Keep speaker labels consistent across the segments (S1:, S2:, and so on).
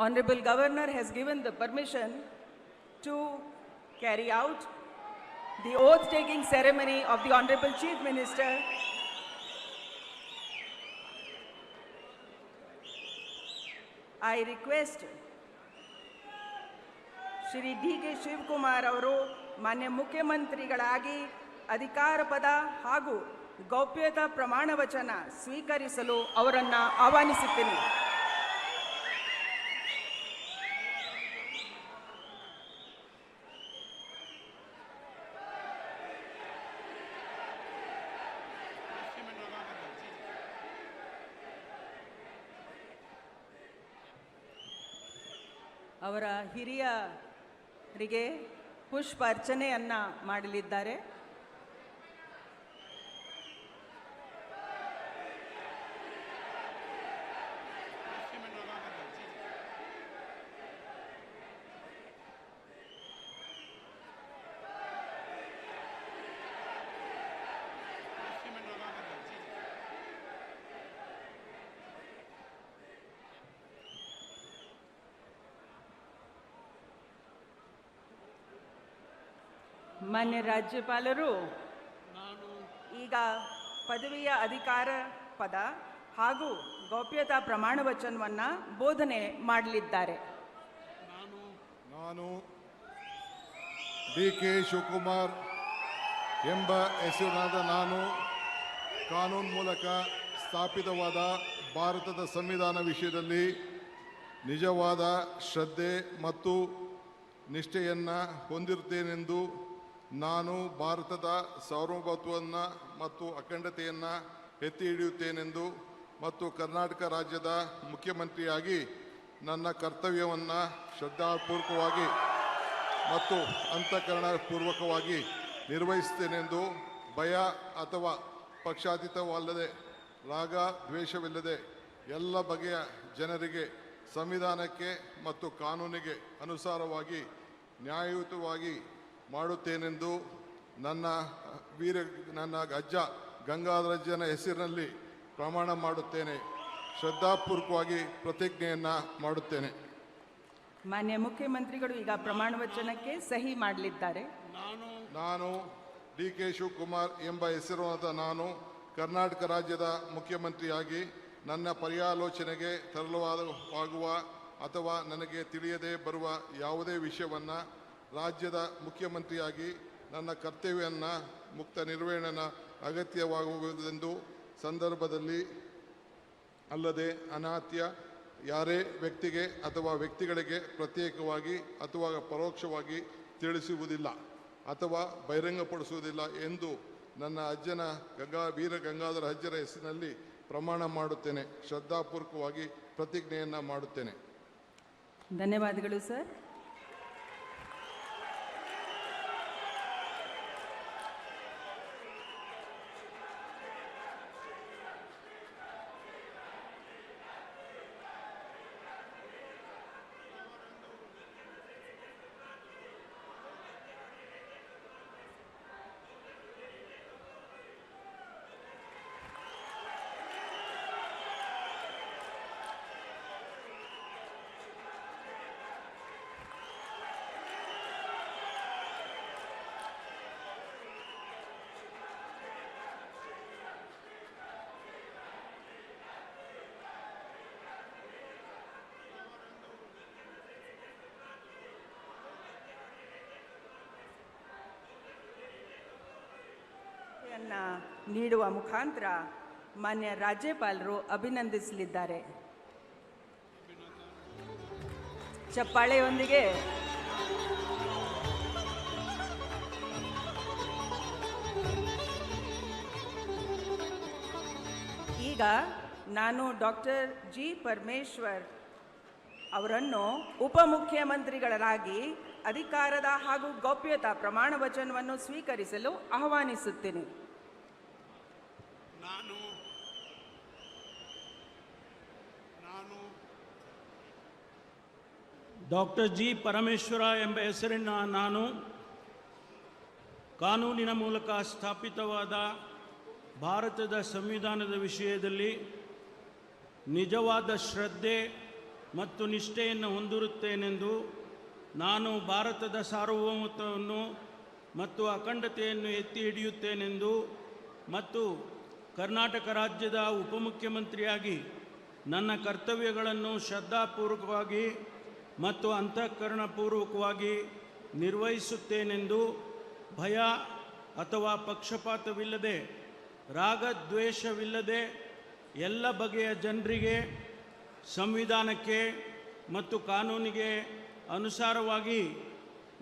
S1: Honorable Governor has given the permission to carry out the oath-taking ceremony of the Honorable Chief Minister. I request Shri D.K. Shivkumar ಅವರು ಮಾನ್ಯ ಮುಖ್ಯಮಂತ್ರಿಗಳಾಗಿ ಅಧಿಕಾರ ಪದ ಹಾಗೂ ಗೌಪ್ಯತಾ ಪ್ರಮಾಣ ವಚನ ಸ್ವೀಕರಿಸಲು ಅವರನ್ನು ಆಹ್ವಾನಿಸುತ್ತೇನೆ. ಅವರ ಹಿರಿಯರಿಗೆ ಪುಷ್ಪ ಅರ್ಚನೆಯನ್ನ ಮಾಡಲಿದ್ದಾರೆ. ಮಾನ್ಯ ರಾಜ್ಯಪಾಲರು ಈಗ ಪದವಿಯ ಅಧಿಕಾರ ಪದ ಹಾಗೂ ಗೌಪ್ಯತಾ ಪ್ರಮಾಣ ವಚನವನ್ನು ಬೋಧನೆ ಮಾಡಲಿದ್ದಾರೆ.
S2: ನಾನು ಡಿ.ಕೆ. ಶಿವಕುಮಾರ್ ಎಂಬ ಹೆಸರಿನಾದ ನಾನು ಕಾನೂನು ಮೂಲಕ ಸ್ಥಾಪಿತವಾದ ಭಾರತದ ಸಂವಿಧಾನ ವಿಷಯದಲ್ಲಿ ನಿಜವಾದ ಶ್ರದ್ಧೆ ಮತ್ತು ನಿಷ್ಠೆಯನ್ನು ಹೊಂದಿರುತ್ತೇನೆಂದು ನಾನು ಭಾರತದ ಸಾರ್ವಭೌಮತ್ವವನ್ನು ಮತ್ತು ಅಖಂಡತೆಯನ್ನು ಎತ್ತಿ ಹಿಡಿಯುತ್ತೇನೆಂದು ಮತ್ತು ಕರ್ನಾಟಕ ರಾಜ್ಯದ ಮುಖ್ಯಮಂತ್ರಿಯಾಗಿ ನನ್ನ ಕರ್ತವ್ಯವನ್ನು ಶ್ರದ್ಧಾಪೂರ್ವಕವಾಗಿ ಮತ್ತು ಅಂತಃಕರಣಪೂರ್ವಕವಾಗಿ ನಿರ್ವಹಿಸುತ್ತೇನೆಂದು ಭಯ ಅಥವಾ ಪಕ್ಷಾತೀತವಲ್ಲದೆ ರಾಗ ದ್ವೇಷವಿಲ್ಲದೆ ಎಲ್ಲ ಬಗೆಯ ಜನರಿಗೆ ಸಂವಿಧಾನಕ್ಕೆ ಮತ್ತು ಕಾನೂನಿಗೆ ಅನುಸಾರವಾಗಿ ನ್ಯಾಯಯುತವಾಗಿ ಮಾಡುತ್ತೇನೆಂದು ನನ್ನ ಅಜ್ಜ ಗಂಗಾಧರಜ್ಜನ ಹೆಸರಿನಲ್ಲಿ ಪ್ರಮಾಣ ಮಾಡುತ್ತೇನೆ. ಶ್ರದ್ಧಾಪೂರ್ವಕವಾಗಿ ಪ್ರತಿಜ್ಞೆಯನ್ನು ಮಾಡುತ್ತೇನೆ.
S1: ಮಾನ್ಯ ಮುಖ್ಯಮಂತ್ರಿಗಳು ಈಗ ಪ್ರಮಾಣ ವಚನಕ್ಕೆ ಸಹಿ ಮಾಡಲಿದ್ದಾರೆ.
S2: ನಾನು ಡಿ.ಕೆ. ಶಿವಕುಮಾರ್ ಎಂಬ ಹೆಸರಾದ ನಾನು ಕರ್ನಾಟಕ ರಾಜ್ಯದ ಮುಖ್ಯಮಂತ್ರಿಯಾಗಿ ನನ್ನ ಪರ್ಯಾಲೋಚನೆಗೆ ತರಲಾಗುವ ಅಥವಾ ನನಗೆ ತಿಳಿಯದೇ ಬರುವ ಯಾವುದೇ ವಿಷಯವನ್ನು ರಾಜ್ಯದ ಮುಖ್ಯಮಂತ್ರಿಯಾಗಿ ನನ್ನ ಕರ್ತವ್ಯವನ್ನು ಮುಕ್ತ ನಿರ್ವಹಣೆ ಅಗತ್ಯವಾಗುವುದೆಂದು ಸಂದರ್ಭದಲ್ಲಿ ಅಲ್ಲದೆ ಅನಾತ್ಯ ಯಾರೇ ವ್ಯಕ್ತಿಗೆ ಅಥವಾ ವ್ಯಕ್ತಿಗಳಿಗೆ ಪ್ರತ್ಯೇಕವಾಗಿ ಅಥವಾ ಪರೋಕ್ಷವಾಗಿ ತಿಳಿಸುವುದಿಲ್ಲ ಅಥವಾ ಬಹಿರಂಗಪಡಿಸುವುದಿಲ್ಲ ಎಂದು ನನ್ನ ಅಜ್ಜನ ವೀರ ಗಂಗಾಧರ ಅಜ್ಜರ ಹೆಸರಿನಲ್ಲಿ ಪ್ರಮಾಣ ಮಾಡುತ್ತೇನೆ. ಶ್ರದ್ಧಾಪೂರ್ವಕವಾಗಿ ಪ್ರತಿಜ್ಞೆಯನ್ನು ಮಾಡುತ್ತೇನೆ.
S1: ಧನ್ಯವಾದಗಳು ಸರ್. ನೀಡುವ ಮುಖಾಂತರ ಮಾನ್ಯ ರಾಜ್ಯಪಾಲರು ಅಭಿನಂದಿಸಲಿದ್ದಾರೆ. ಚಪ್ಪಾಳೆಯೊಂದಿಗೆ ಈಗ ನಾನು ಡಾಕ್ಟರ್ ಜಿ. ಪರಮೇಶ್ವರ್ ಅವರನ್ನು ಉಪಮುಖ್ಯಮಂತ್ರಿಗಳಾಗಿ ಅಧಿಕಾರದ ಹಾಗೂ ಗೌಪ್ಯತಾ ಪ್ರಮಾಣ ವಚನವನ್ನು ಸ್ವೀಕರಿಸಲು ಆಹ್ವಾನಿಸುತ್ತೇನೆ.
S3: ನಾನು ಡಾಕ್ಟರ್ ಜಿ. ಪರಮೇಶ್ವರ ಎಂಬ ಹೆಸರಿನ ನಾನು ಕಾನೂನಿನ ಮೂಲಕ ಸ್ಥಾಪಿತವಾದ ಭಾರತದ ಸಂವಿಧಾನದ ವಿಷಯದಲ್ಲಿ ನಿಜವಾದ ಶ್ರದ್ಧೆ ಮತ್ತು ನಿಷ್ಠೆಯನ್ನು ಹೊಂದಿರುತ್ತೇನೆಂದು ನಾನು ಭಾರತದ ಸಾರ್ವಭೌಮತ್ವವನ್ನು ಮತ್ತು ಅಖಂಡತೆಯನ್ನು ಎತ್ತಿ ಹಿಡಿಯುತ್ತೇನೆಂದು ಮತ್ತು ಕರ್ನಾಟಕ ರಾಜ್ಯದ ಉಪಮುಖ್ಯಮಂತ್ರಿಯಾಗಿ ನನ್ನ ಕರ್ತವ್ಯಗಳನ್ನು ಶ್ರದ್ಧಾಪೂರ್ವಕವಾಗಿ ಮತ್ತು ಅಂತಃಕರಣಪೂರ್ವಕವಾಗಿ ನಿರ್ವಹಿಸುತ್ತೇನೆಂದು ಭಯ ಅಥವಾ ಪಕ್ಷಪಾತವಿಲ್ಲದೆ ರಾಗದ್ವೇಷವಿಲ್ಲದೆ ಎಲ್ಲ ಬಗೆಯ ಜನರಿಗೆ ಸಂವಿಧಾನಕ್ಕೆ ಮತ್ತು ಕಾನೂನಿಗೆ ಅನುಸಾರವಾಗಿ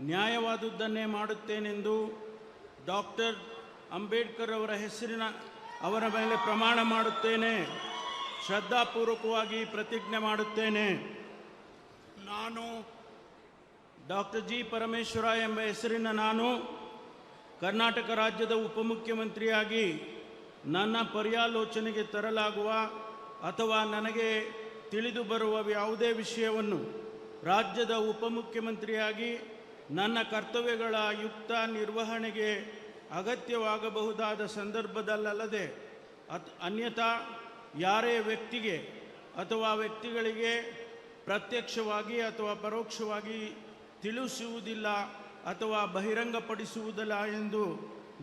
S3: ನ್ಯಾಯವಾದುದನ್ನೇ ಮಾಡುತ್ತೇನೆಂದು ಡಾಕ್ಟರ್ ಅಂಬೇಡ್ಕರ್ ಅವರ ಮೇಲೆ ಪ್ರಮಾಣ ಮಾಡುತ್ತೇನೆ. ಶ್ರದ್ಧಾಪೂರ್ವಕವಾಗಿ ಪ್ರತಿಜ್ಞೆ ಮಾಡುತ್ತೇನೆ. ನಾನು ಡಾಕ್ಟರ್ ಜಿ ಪರಮೇಶ್ವರ ಎಂಬ ಹೆಸರಿನ ನಾನು ಕರ್ನಾಟಕ ರಾಜ್ಯದ ಉಪಮುಖ್ಯಮಂತ್ರಿಯಾಗಿ ನನ್ನ ಪರ್ಯಾಲೋಚನೆಗೆ ತರಲಾಗುವ ಅಥವಾ ನನಗೆ ತಿಳಿದು ಬರುವ ಯಾವುದೇ ವಿಷಯವನ್ನು ರಾಜ್ಯದ ಉಪಮುಖ್ಯಮಂತ್ರಿಯಾಗಿ ನನ್ನ ಕರ್ತವ್ಯಗಳ ಯುಕ್ತ ನಿರ್ವಹಣೆಗೆ ಅಗತ್ಯವಾಗಬಹುದಾದ ಸಂದರ್ಭದಲ್ಲದೆ ಅನ್ಯಥಾ ಯಾರೇ ವ್ಯಕ್ತಿಗೆ ಅಥವಾ ವ್ಯಕ್ತಿಗಳಿಗೆ ಪ್ರತ್ಯಕ್ಷವಾಗಿ ಅಥವಾ ಪರೋಕ್ಷವಾಗಿ ತಿಳಿಸುವುದಿಲ್ಲ ಅಥವಾ ಬಹಿರಂಗಪಡಿಸುವುದಿಲ್ಲ ಎಂದು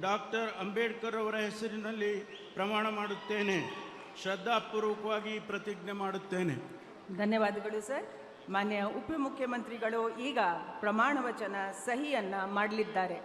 S3: ಡಾಕ್ಟರ್ ಅಂಬೇಡ್ಕರ್ ಅವರ ಹೆಸರಿನಲ್ಲಿ ಪ್ರಮಾಣ ಮಾಡುತ್ತೇನೆ. ಶ್ರದ್ಧಾಪೂರ್ವಕವಾಗಿ ಪ್ರತಿಜ್ಞೆ ಮಾಡುತ್ತೇನೆ.
S1: ಧನ್ಯವಾದಗಳು ಸರ್. ಮಾನ್ಯ ಉಪಮುಖ್ಯಮಂತ್ರಿಗಳು ಈಗ ಪ್ರಮಾಣ ವಚನ ಸಹಿಯನ್ನು ಮಾಡಲಿದ್ದಾರೆ.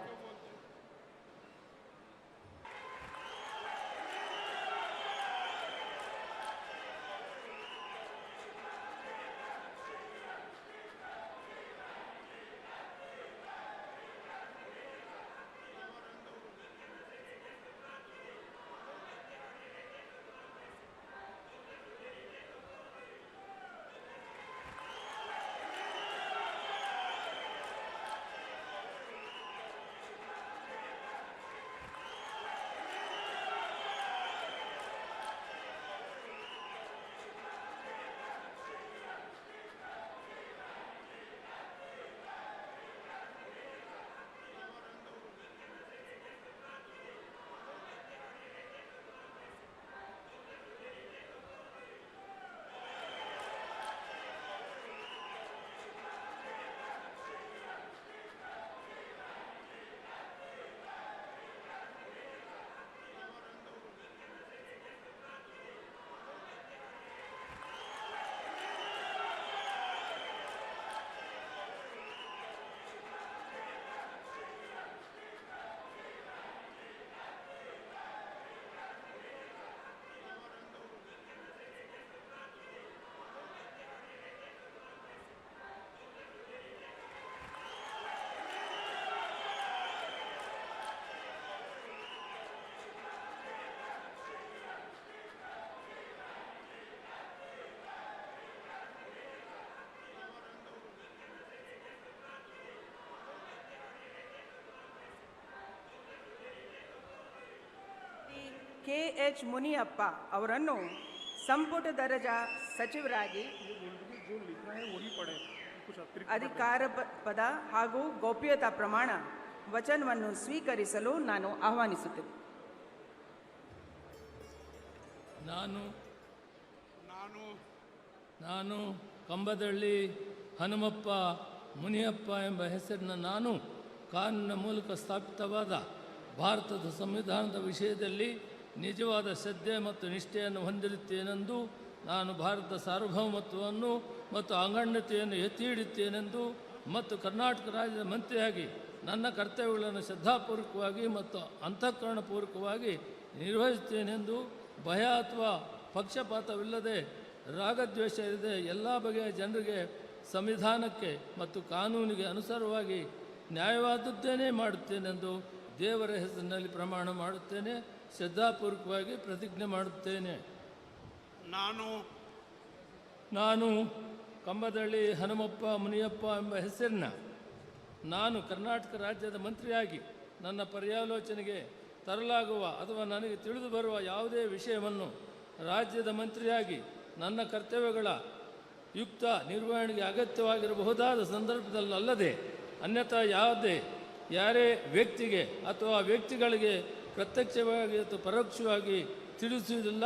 S1: KH ಮುನಿಯಪ್ಪ ಅವರನ್ನು ಸಂಪುಟ ದರ್ಜಾ ಸಚಿವರಾಗಿ ಅಧಿಕಾರ ಪದ ಹಾಗೂ ಗೌಪ್ಯತಾ ಪ್ರಮಾಣ ವಚನವನ್ನು ಸ್ವೀಕರಿಸಲು ನಾನು ಆಹ್ವಾನಿಸುತ್ತೇನೆ.
S4: ನಾನು ಕಂಬದಳ್ಳಿ ಹನುಮಪ್ಪ ಮುನಿಯಪ್ಪ ಎಂಬ ಹೆಸರಿನ ನಾನು ಕಾನೂನಿನ ಮೂಲಕ ಸ್ಥಾಪಿತವಾದ ಭಾರತದ ಸಂವಿಧಾನದ ವಿಷಯದಲ್ಲಿ ನಿಜವಾದ ಶ್ರದ್ಧೆ ಮತ್ತು ನಿಷ್ಠೆಯನ್ನು ಹೊಂದಿರುತ್ತೇನೆಂದು ನಾನು ಭಾರತದ ಸಾರ್ವಭೌಮತ್ವವನ್ನು ಮತ್ತು ಅಖಂಡತೆಯನ್ನು ಎತ್ತಿ ಹಿಡಿಯುತ್ತೇನೆಂದು ಮತ್ತು ಕರ್ನಾಟಕ ರಾಜ್ಯದ ಮಂತ್ರಿಯಾಗಿ ನನ್ನ ಕರ್ತವ್ಯಗಳನ್ನು ಶ್ರದ್ಧಾಪೂರ್ವಕವಾಗಿ ಮತ್ತು ಅಂತಃಕರಣಪೂರ್ವಕವಾಗಿ ನಿರ್ವಹಿಸುತ್ತೇನೆಂದು ಭಯ ಅಥವಾ ಪಕ್ಷಪಾತವಿಲ್ಲದೆ ರಾಗದ್ವೇಷ ಇಲ್ಲದೆ ಎಲ್ಲ ಬಗೆಯ ಜನರಿಗೆ ಸಂವಿಧಾನಕ್ಕೆ ಮತ್ತು ಕಾನೂನಿಗೆ ಅನುಸಾರವಾಗಿ ನ್ಯಾಯವಾದದ್ದೇನೇ ಮಾಡುತ್ತೇನೆಂದು ದೇವರ ಹೆಸರಿನಲ್ಲಿ ಪ್ರಮಾಣ ಮಾಡುತ್ತೇನೆ. ಶ್ರದ್ಧಾಪೂರ್ವಕವಾಗಿ ಪ್ರತಿಜ್ಞೆ ಮಾಡುತ್ತೇನೆ. ನಾನು ಕಂಬದಳ್ಳಿ ಹನುಮಪ್ಪ ಮುನಿಯಪ್ಪ ಎಂಬ ಹೆಸರಿನ ನಾನು ಕರ್ನಾಟಕ ರಾಜ್ಯದ ಮಂತ್ರಿಯಾಗಿ ನನ್ನ ಪರ್ಯಾಲೋಚನೆಗೆ ತರಲಾಗುವ ಅಥವಾ ನನಗೆ ತಿಳಿದು ಬರುವ ಯಾವುದೇ ವಿಷಯವನ್ನು ರಾಜ್ಯದ ಮಂತ್ರಿಯಾಗಿ ನನ್ನ ಕರ್ತವ್ಯಗಳ ಯುಕ್ತ ನಿರ್ವಹಣೆಗೆ ಅಗತ್ಯವಾಗಿರಬಹುದಾದ ಸಂದರ್ಭದಲ್ಲದೆ ಅನ್ಯಥಾ ಯಾರೇ ವ್ಯಕ್ತಿಗೆ ಅಥವಾ ವ್ಯಕ್ತಿಗಳಿಗೆ ಪ್ರತ್ಯಕ್ಷವಾಗಿ ಅಥವಾ ಪರೋಕ್ಷವಾಗಿ ತಿಳಿಸುವುದಿಲ್ಲ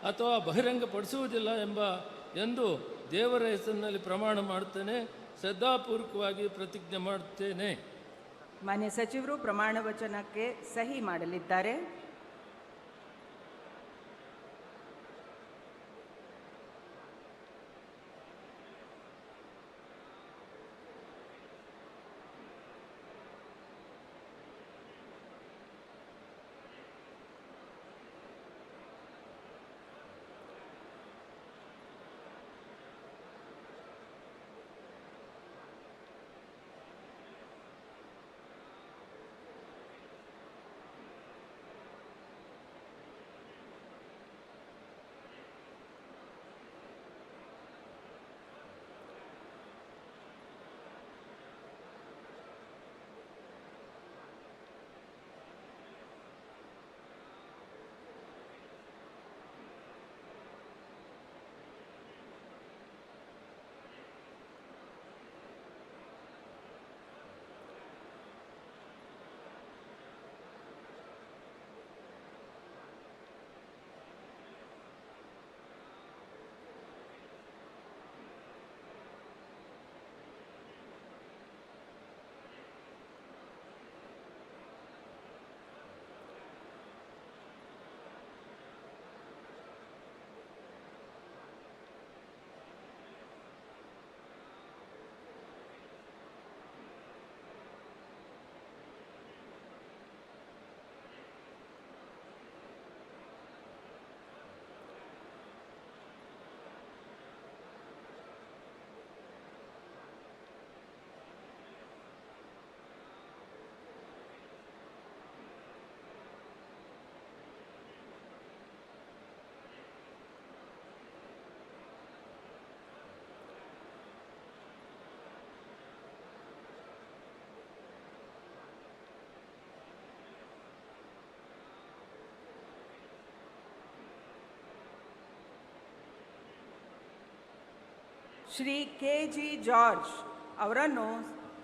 S4: ಅಥವಾ ಬಹಿರಂಗಪಡಿಸುವುದಿಲ್ಲ ಎಂದು ದೇವರ ಹೆಸರಿನಲ್ಲಿ ಪ್ರಮಾಣ ಮಾಡುತ್ತೇನೆ, ಶ್ರದ್ಧಾಪೂರ್ವಕವಾಗಿ ಪ್ರತಿಜ್ಞೆ ಮಾಡುತ್ತೇನೆ.
S1: ಮಾನ್ಯ ಸಚಿವರು ಪ್ರಮಾಣ ವಚನಕ್ಕೆ ಸಹಿ ಮಾಡಲಿದ್ದಾರೆ. ಶ್ರೀ ಕೆ.ಜಿ. ಜಾರ್ಜ್ ಅವರನ್ನು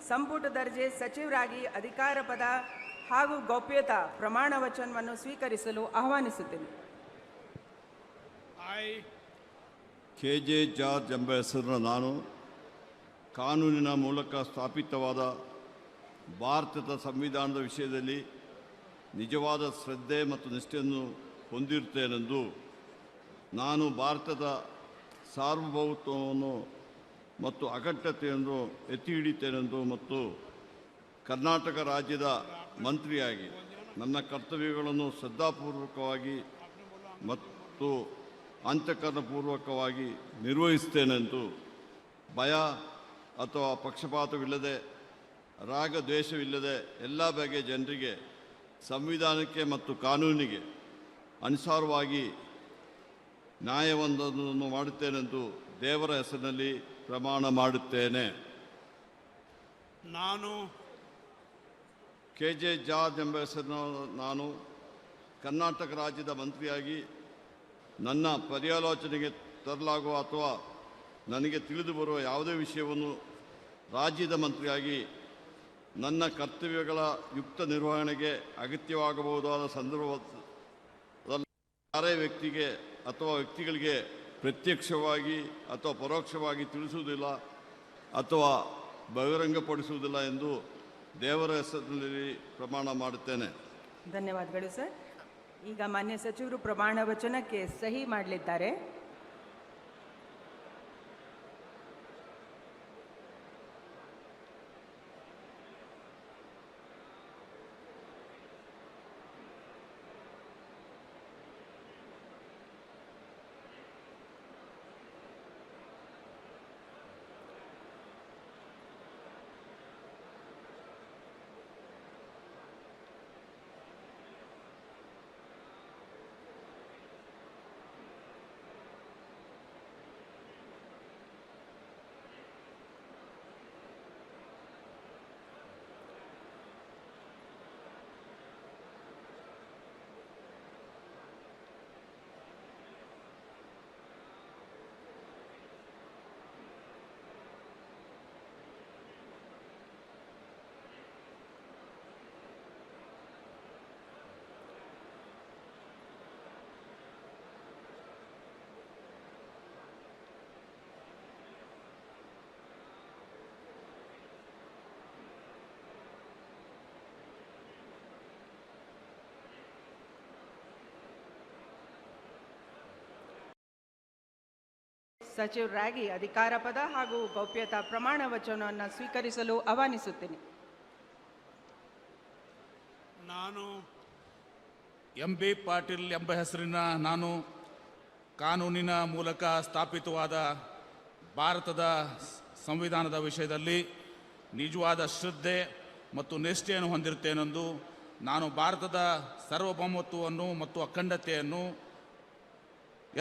S1: ಸಂಪುಟ ದರ್ಜೆ ಸಚಿವರಾಗಿ ಅಧಿಕಾರ ಪದ ಹಾಗೂ ಗೌಪ್ಯತಾ ಪ್ರಮಾಣ ವಚನವನ್ನು ಸ್ವೀಕರಿಸಲು ಆಹ್ವಾನಿಸುತ್ತೇನೆ.
S5: ಕೆ.ಜೆ. ಜಾರ್ಜ್ ಎಂಬ ಹೆಸರಿನ ನಾನು ಕಾನೂನಿನ ಮೂಲಕ ಸ್ಥಾಪಿತವಾದ ಭಾರತದ ಸಂವಿಧಾನದ ವಿಷಯದಲ್ಲಿ ನಿಜವಾದ ಶ್ರದ್ಧೆ ಮತ್ತು ನಿಷ್ಠೆಯನ್ನು ಹೊಂದಿರುತ್ತೇನೆಂದು, ನಾನು ಭಾರತದ ಸಾರ್ವಭೌಮತ್ವವನ್ನು ಮತ್ತು ಅಖಂಡತೆಯನ್ನು ಎತ್ತಿ ಹಿಡಿತೇನೆಂದು ಮತ್ತು ಕರ್ನಾಟಕ ರಾಜ್ಯದ ಮಂತ್ರಿಯಾಗಿ ನನ್ನ ಕರ್ತವ್ಯಗಳನ್ನು ಶ್ರದ್ಧಾಪೂರ್ವಕವಾಗಿ ಮತ್ತು ಅಂತಃಕರಣಪೂರ್ವಕವಾಗಿ ನಿರ್ವಹಿಸುತ್ತೇನೆಂದು ಭಯ ಅಥವಾ ಪಕ್ಷಪಾತವಿಲ್ಲದೆ, ರಾಗ ದ್ವೇಷವಿಲ್ಲದೆ ಎಲ್ಲ ಬಗೆಯ ಜನರಿಗೆ ಸಂವಿಧಾನಕ್ಕೆ ಮತ್ತು ಕಾನೂನಿಗೆ ಅನುಸಾರವಾಗಿ ನ್ಯಾಯವೊಂದನ್ನು ಮಾಡುತ್ತೇನೆಂದು ದೇವರ ಹೆಸರಿನಲ್ಲಿ ಪ್ರಮಾಣ ಮಾಡುತ್ತೇನೆ.
S3: ನಾನು
S5: ಕೆ.ಜೆ. ಜಾರ್ಜ್ ಎಂಬ ಹೆಸರಿನ ನಾನು ಕರ್ನಾಟಕ ರಾಜ್ಯದ ಮಂತ್ರಿಯಾಗಿ ನನ್ನ ಪರ್ಯಾಲೋಚನೆಗೆ ತರಲಾಗುವ ಅಥವಾ ನನಗೆ ತಿಳಿದು ಬರುವ ಯಾವುದೇ ವಿಷಯವನ್ನು ರಾಜ್ಯದ ಮಂತ್ರಿಯಾಗಿ ನನ್ನ ಕರ್ತವ್ಯಗಳ ಯುಕ್ತ ನಿರ್ವಹಣೆಗೆ ಅಗತ್ಯವಾಗಬಹುದಾದ ಸಂದರ್ಭದಲ್ಲಿ ಯಾರೇ ವ್ಯಕ್ತಿಗೆ ಅಥವಾ ವ್ಯಕ್ತಿಗಳಿಗೆ ಪ್ರತ್ಯಕ್ಷವಾಗಿ ಅಥವಾ ಪರೋಕ್ಷವಾಗಿ ತಿಳಿಸುವುದಿಲ್ಲ ಅಥವಾ ಬಹಿರಂಗಪಡಿಸುವುದಿಲ್ಲ ಎಂದು ದೇವರ ಹೆಸರಿನಲ್ಲಿ ಪ್ರಮಾಣ ಮಾಡುತ್ತೇನೆ.
S1: ಧನ್ಯವಾದಗಳು ಸರ್. ಈಗ ಮಾನ್ಯ ಸಚಿವರು ಪ್ರಮಾಣ ವಚನಕ್ಕೆ ಸಹಿ ಮಾಡಲಿದ್ದಾರೆ. ಸಚಿವರಾಗಿ ಅಧಿಕಾರ ಪದ ಹಾಗೂ ಗೌಪ್ಯತಾ ಪ್ರಮಾಣ ವಚನವನ್ನು ಸ್ವೀಕರಿಸಲು ಆಹ್ವಾನಿಸುತ್ತೇನೆ.
S6: ನಾನು ಎಂ.ಬಿ. ಪಾಟೀಲ್ ಎಂಬ ಹೆಸರಿನ ನಾನು ಕಾನೂನಿನ ಮೂಲಕ ಸ್ಥಾಪಿತವಾದ ಭಾರತದ ಸಂವಿಧಾನದ ವಿಷಯದಲ್ಲಿ ನಿಜವಾದ ಶ್ರದ್ಧೆ ಮತ್ತು ನಿಷ್ಠೆಯನ್ನು ಹೊಂದಿರುತ್ತೇನೆಂದು ನಾನು ಭಾರತದ ಸಾರ್ವಭೌಮತ್ವವನ್ನು ಮತ್ತು ಅಖಂಡತೆಯನ್ನು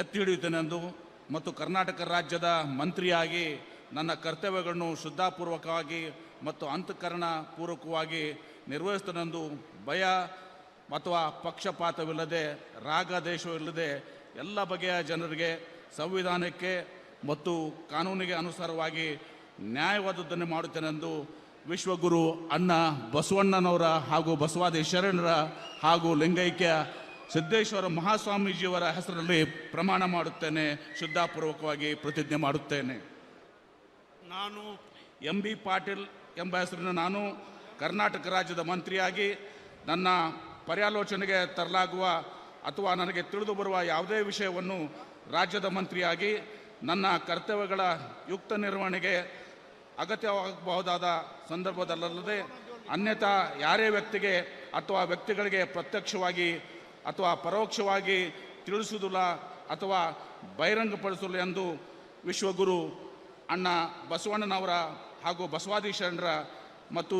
S6: ಎತ್ತಿ ಹಿಡಿಯುತ್ತೇನೆಂದು ಮತ್ತು ಕರ್ನಾಟಕ ರಾಜ್ಯದ ಮಂತ್ರಿಯಾಗಿ ನನ್ನ ಕರ್ತವ್ಯಗಳನ್ನು ಶ್ರದ್ಧಾಪೂರ್ವಕವಾಗಿ ಮತ್ತು ಅಂತಃಕರಣ ಪೂರ್ವಕವಾಗಿ ನಿರ್ವಹಿಸುತ್ತೇನೆಂದು ಭಯ ಅಥವಾ ಪಕ್ಷಪಾತವಿಲ್ಲದೆ ರಾಗದೇಶವಿಲ್ಲದೆ ಎಲ್ಲ ಬಗೆಯ ಜನರಿಗೆ ಸಂವಿಧಾನಕ್ಕೆ ಮತ್ತು ಕಾನೂನಿಗೆ ಅನುಸಾರವಾಗಿ ನ್ಯಾಯವಾದದ್ದನ್ನು ಮಾಡುತ್ತೇನೆಂದು ವಿಶ್ವಗುರು ಅಣ್ಣ ಬಸವಣ್ಣನವರ ಹಾಗೂ ಬಸವಾದಿ ಶರಣರ ಹಾಗೂ ಲಿಂಗೈಕ್ಯ ಸಿದ್ದೇಶ್ವರ ಮಹಾಸ್ವಾಮೀಜಿಯವರ ಹೆಸರಲ್ಲಿ ಪ್ರಮಾಣ ಮಾಡುತ್ತೇನೆ, ಶ್ರದ್ಧಾಪೂರ್ವಕವಾಗಿ ಪ್ರತಿಜ್ಞೆ ಮಾಡುತ್ತೇನೆ. ನಾನು ಎಂ.ಬಿ. ಪಾಟೀಲ್ ಎಂಬ ಹೆಸರಿನ ನಾನು ಕರ್ನಾಟಕ ರಾಜ್ಯದ ಮಂತ್ರಿಯಾಗಿ ನನ್ನ ಪರ್ಯಾಲೋಚನೆಗೆ ತರಲಾಗುವ ಅಥವಾ ನನಗೆ ತಿಳಿದು ಬರುವ ಯಾವುದೇ ವಿಷಯವನ್ನು ರಾಜ್ಯದ ಮಂತ್ರಿಯಾಗಿ ನನ್ನ ಕರ್ತವ್ಯಗಳ ಯುಕ್ತ ನಿರ್ವಹಣೆಗೆ ಅಗತ್ಯವಾಗಬಹುದಾದ ಸಂದರ್ಭದಲ್ಲದೆ ಅನ್ಯಥಾ ಯಾರೇ ವ್ಯಕ್ತಿಗೆ ಅಥವಾ ವ್ಯಕ್ತಿಗಳಿಗೆ ಪ್ರತ್ಯಕ್ಷವಾಗಿ ಅಥವಾ ಪರೋಕ್ಷವಾಗಿ ತಿಳಿಸುವುದಿಲ್ಲ ಅಥವಾ ಬಹಿರಂಗಪಡಿಸಲು ಎಂದು ವಿಶ್ವಗುರು ಅಣ್ಣ ಬಸವಣ್ಣನವರ ಹಾಗೂ ಬಸವಾದಿ ಶರಣರ ಮತ್ತು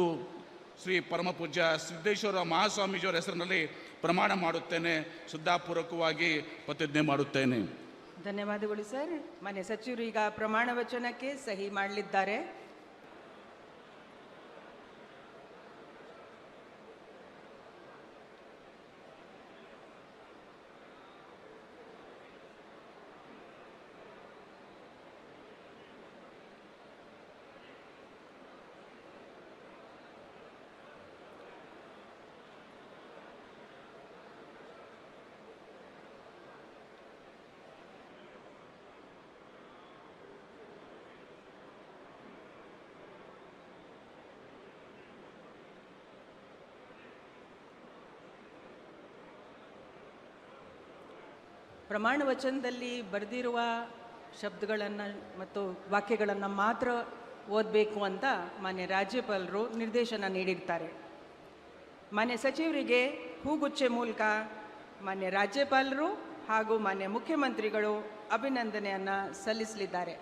S6: ಶ್ರೀ ಪರಮಪೂಜ್ಯ ಸಿದ್ದೇಶ್ವರ ಮಹಾಸ್ವಾಮೀಜಿಯವರ ಹೆಸರಿನಲ್ಲಿ ಪ್ರಮಾಣ ಮಾಡುತ್ತೇನೆ, ಶ್ರದ್ಧಾಪೂರ್ವಕವಾಗಿ ಪ್ರತಿಜ್ಞೆ ಮಾಡುತ್ತೇನೆ.
S1: ಧನ್ಯವಾದಗಳು ಸರ್. ಮಾನ್ಯ ಸಚಿವರು ಈಗ ಪ್ರಮಾಣ ವಚನಕ್ಕೆ ಸಹಿ ಮಾಡಲಿದ್ದಾರೆ. ಪ್ರಮಾಣ ವಚನದಲ್ಲಿ ಬರೆದಿರುವ ಶಬ್ದಗಳನ್ನು ಮತ್ತು ವಾಕ್ಯಗಳನ್ನು ಮಾತ್ರ ಓದಬೇಕು ಅಂತ ಮಾನ್ಯ ರಾಜ್ಯಪಾಲರು ನಿರ್ದೇಶನ ನೀಡಿರ್ತಾರೆ. ಮಾನ್ಯ ಸಚಿವರಿಗೆ ಹೂಗುಚ್ಚೆ ಮೂಲಕ ಮಾನ್ಯ ರಾಜ್ಯಪಾಲರು ಹಾಗೂ ಮಾನ್ಯ ಮುಖ್ಯಮಂತ್ರಿಗಳು ಅಭಿನಂದನೆಯನ್ನು ಸಲ್ಲಿಸಲಿದ್ದಾರೆ.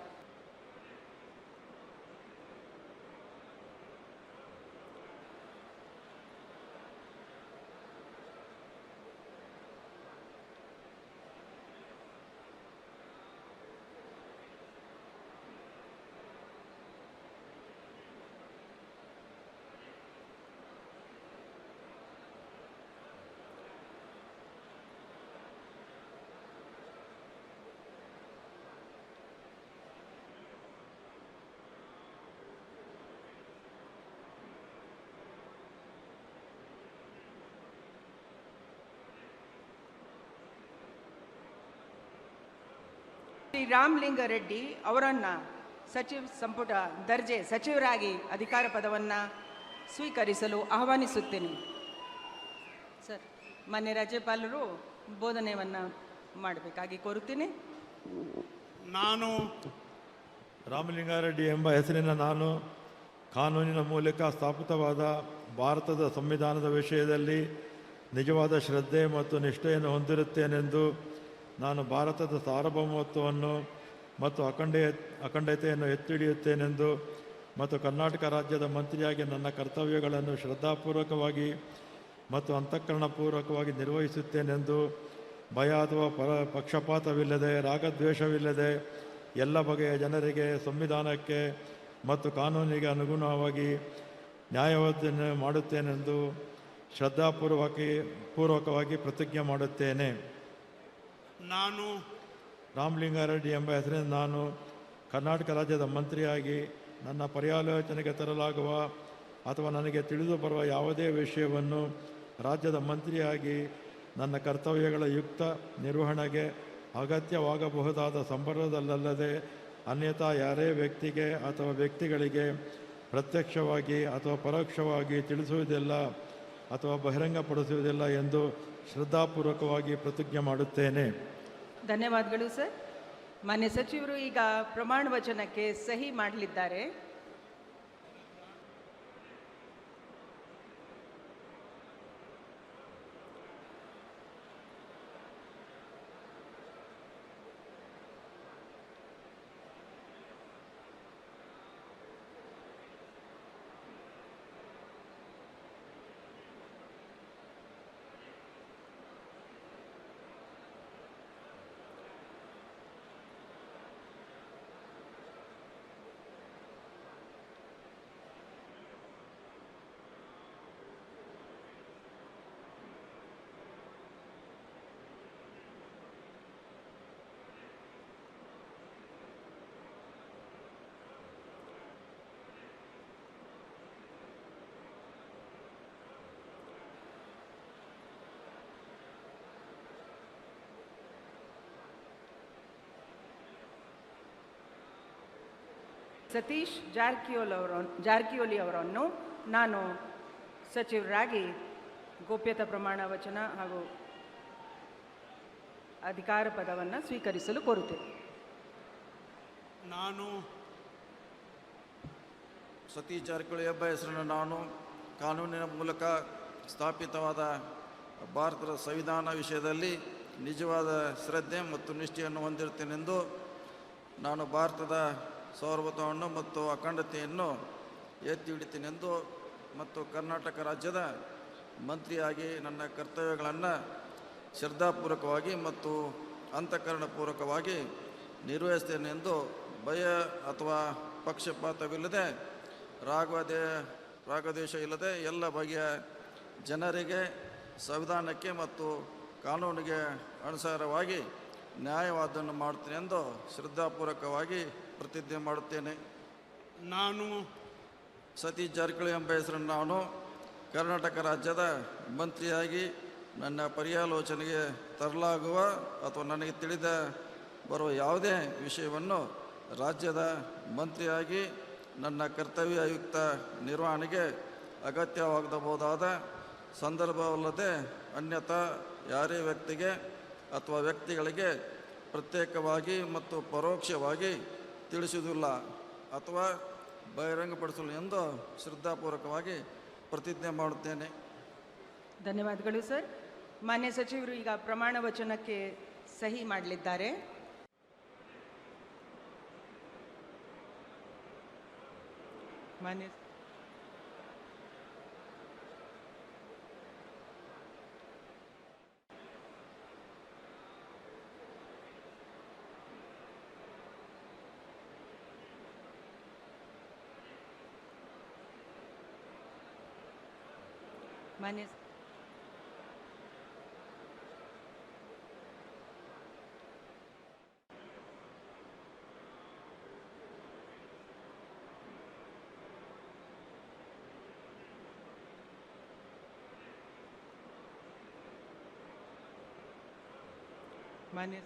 S1: ಶ್ರೀ ರಾಮಲಿಂಗಾರೆಡ್ಡಿ ಅವರನ್ನು ಸಚಿವ ಸಂಪುಟ ದರ್ಜೆ ಸಚಿವರಾಗಿ ಅಧಿಕಾರ ಪದವನ್ನು ಸ್ವೀಕರಿಸಲು ಆಹ್ವಾನಿಸುತ್ತೇನೆ. ಸರ್, ಮಾನ್ಯ ರಾಜ್ಯಪಾಲರು ಬೋಧನೆಯನ್ನು ಮಾಡಬೇಕಾಗಿ ಕೋರುತ್ತೇನೆ.
S6: ನಾನು
S7: ರಾಮಲಿಂಗಾರೆಡ್ಡಿ ಎಂಬ ಹೆಸರಿನ ನಾನು ಕಾನೂನಿನ ಮೂಲಕ ಸ್ಥಾಪಿತವಾದ ಭಾರತದ ಸಂವಿಧಾನದ ವಿಷಯದಲ್ಲಿ ನಿಜವಾದ ಶ್ರದ್ಧೆ ಮತ್ತು ನಿಷ್ಠೆಯನ್ನು ಹೊಂದಿರುತ್ತೇನೆಂದು ನಾನು ಭಾರತದ ಸಾರ್ವಭೌಮತ್ವವನ್ನು ಮತ್ತು ಅಖಂಡತೆಯನ್ನು ಎತ್ತಿ ಹಿಡಿಯುತ್ತೇನೆಂದು ಮತ್ತು ಕರ್ನಾಟಕ ರಾಜ್ಯದ ಮಂತ್ರಿಯಾಗಿ ನನ್ನ ಕರ್ತವ್ಯಗಳನ್ನು ಶ್ರದ್ಧಾಪೂರ್ವಕವಾಗಿ ಮತ್ತು ಅಂತಃಕರಣಪೂರ್ವಕವಾಗಿ ನಿರ್ವಹಿಸುತ್ತೇನೆಂದು ಭಯ ಅಥವಾ ಪಕ್ಷಪಾತವಿಲ್ಲದೆ ರಾಗದ್ವೇಷವಿಲ್ಲದೆ ಎಲ್ಲ ಬಗೆಯ ಜನರಿಗೆ ಸಂವಿಧಾನಕ್ಕೆ ಮತ್ತು ಕಾನೂನಿಗೆ ಅನುಗುಣವಾಗಿ ನ್ಯಾಯವಾದವನ್ನು ಮಾಡುತ್ತೇನೆಂದು ಶ್ರದ್ಧಾಪೂರ್ವಕವಾಗಿ ಪ್ರತಿಜ್ಞೆ ಮಾಡುತ್ತೇನೆ.
S6: ನಾನು
S7: ರಾಮಲಿಂಗಾರೆಡ್ಡಿ ಎಂಬ ಹೆಸರಿನ ನಾನು ಕರ್ನಾಟಕ ರಾಜ್ಯದ ಮಂತ್ರಿಯಾಗಿ ನನ್ನ ಪರ್ಯಾಲೋಚನೆಗೆ ತರಲಾಗುವ ಅಥವಾ ನನಗೆ ತಿಳಿದು ಬರುವ ಯಾವುದೇ ವಿಷಯವನ್ನು ರಾಜ್ಯದ ಮಂತ್ರಿಯಾಗಿ ನನ್ನ ಕರ್ತವ್ಯಗಳ ಯುಕ್ತ ನಿರ್ವಹಣೆಗೆ ಅಗತ್ಯವಾಗಬಹುದಾದ ಸಂದರ್ಭದಲ್ಲದೆ ಅನ್ಯಥಾ ಯಾರೇ ವ್ಯಕ್ತಿಗೆ ಅಥವಾ ವ್ಯಕ್ತಿಗಳಿಗೆ ಪ್ರತ್ಯಕ್ಷವಾಗಿ ಅಥವಾ ಪರೋಕ್ಷವಾಗಿ ತಿಳಿಸುವುದಿಲ್ಲ ಅಥವಾ ಬಹಿರಂಗಪಡಿಸುವುದಿಲ್ಲ ಎಂದು ಶ್ರದ್ಧಾಪೂರ್ವಕವಾಗಿ ಪ್ರತಿಜ್ಞೆ ಮಾಡುತ್ತೇನೆ.
S1: ಧನ್ಯವಾದಗಳು ಸರ್. ಮಾನ್ಯ ಸಚಿವರು ಈಗ ಪ್ರಮಾಣ ವಚನಕ್ಕೆ ಸಹಿ ಮಾಡಲಿದ್ದಾರೆ. ಸತೀಶ್ ಜಾರಕಿಹೊಳಿ ಅವರನ್ನು ನಾನು ಸಚಿವರಾಗಿ ಗೋಪ್ಯತಾ ಪ್ರಮಾಣ ವಚನ ಹಾಗೂ ಅಧಿಕಾರ ಪದವನ್ನು ಸ್ವೀಕರಿಸಲು ಕೋರುತ್ತೇನೆ.
S6: ನಾನು
S8: ಸತೀಶ್ ಜಾರಕಿಹೊಳಿ ಎಂಬ ಹೆಸರನ್ನು ನಾನು ಕಾನೂನಿನ ಮೂಲಕ ಸ್ಥಾಪಿತವಾದ ಭಾರತದ ಸಂವಿಧಾನ ವಿಷಯದಲ್ಲಿ ನಿಜವಾದ ಶ್ರದ್ಧೆ ಮತ್ತು ನಿಷ್ಠೆಯನ್ನು ಹೊಂದಿರುತ್ತೇನೆಂದು ನಾನು ಭಾರತದ ಸಾರ್ವಭೌಮತ್ವವನ್ನು ಮತ್ತು ಅಖಂಡತೆಯನ್ನು ಎತ್ತಿ ಹಿಡಿತೇನೆಂದು ಮತ್ತು ಕರ್ನಾಟಕ ರಾಜ್ಯದ ಮಂತ್ರಿಯಾಗಿ ನನ್ನ ಕರ್ತವ್ಯಗಳನ್ನು ಶ್ರದ್ಧಾಪೂರ್ವಕವಾಗಿ ಮತ್ತು ಅಂತಃಕರಣಪೂರ್ವಕವಾಗಿ ನಿರ್ವಹಿಸ್ತೇನೆಂದು ಭಯ ಅಥವಾ ಪಕ್ಷಪಾತವಿಲ್ಲದೆ ರಾಗದ್ವೇಷ ಇಲ್ಲದೆ ಎಲ್ಲ ಬಗೆಯ ಜನರಿಗೆ ಸಂವಿಧಾನಕ್ಕೆ ಮತ್ತು ಕಾನೂನಿಗೆ ಅನುಸಾರವಾಗಿ ನ್ಯಾಯವಾದವನ್ನು ಮಾಡುತ್ತೇನೆ ಎಂದು ಶ್ರದ್ಧಾಪೂರ್ವಕವಾಗಿ ಪ್ರತಿಜ್ಞೆ ಮಾಡುತ್ತೇನೆ.
S6: ನಾನು
S8: ಸತೀಶ್ ಜಾರಕಿಹೊಳಿ ಎಂಬ ಹೆಸರನ್ನು ನಾನು ಕರ್ನಾಟಕ ರಾಜ್ಯದ ಮಂತ್ರಿಯಾಗಿ ನನ್ನ ಪರ್ಯಾಲೋಚನೆಗೆ ತರಲಾಗುವ ಅಥವಾ ನನಗೆ ತಿಳಿದ ಬರುವ ಯಾವುದೇ ವಿಷಯವನ್ನು ರಾಜ್ಯದ ಮಂತ್ರಿಯಾಗಿ ನನ್ನ ಕರ್ತವ್ಯಯುಕ್ತ ನಿರ್ವಹಣೆಗೆ ಅಗತ್ಯವಾಗಬಹುದಾದ ಸಂದರ್ಭವಲ್ಲದೆ ಅನ್ಯಥಾ ಯಾರೇ ವ್ಯಕ್ತಿಗೆ ಅಥವಾ ವ್ಯಕ್ತಿಗಳಿಗೆ ಪ್ರತ್ಯೇಕವಾಗಿ ಮತ್ತು ಪರೋಕ್ಷವಾಗಿ ತಿಳಿಸುವುದಿಲ್ಲ ಅಥವಾ ಬಹಿರಂಗಪಡಿಸಲು ಎಂದು ಶ್ರದ್ಧಾಪೂರ್ವಕವಾಗಿ ಪ್ರತಿಜ್ಞೆ ಮಾಡುತ್ತೇನೆ.
S1: ಧನ್ಯವಾದಗಳು ಸರ್. ಮಾನ್ಯ ಸಚಿವರು ಈಗ ಪ್ರಮಾಣ ವಚನಕ್ಕೆ ಸಹಿ ಮಾಡಲಿದ್ದಾರೆ. ಮಾನ್ಯ ಮಾನ್ಯ ಮಾನ್ಯ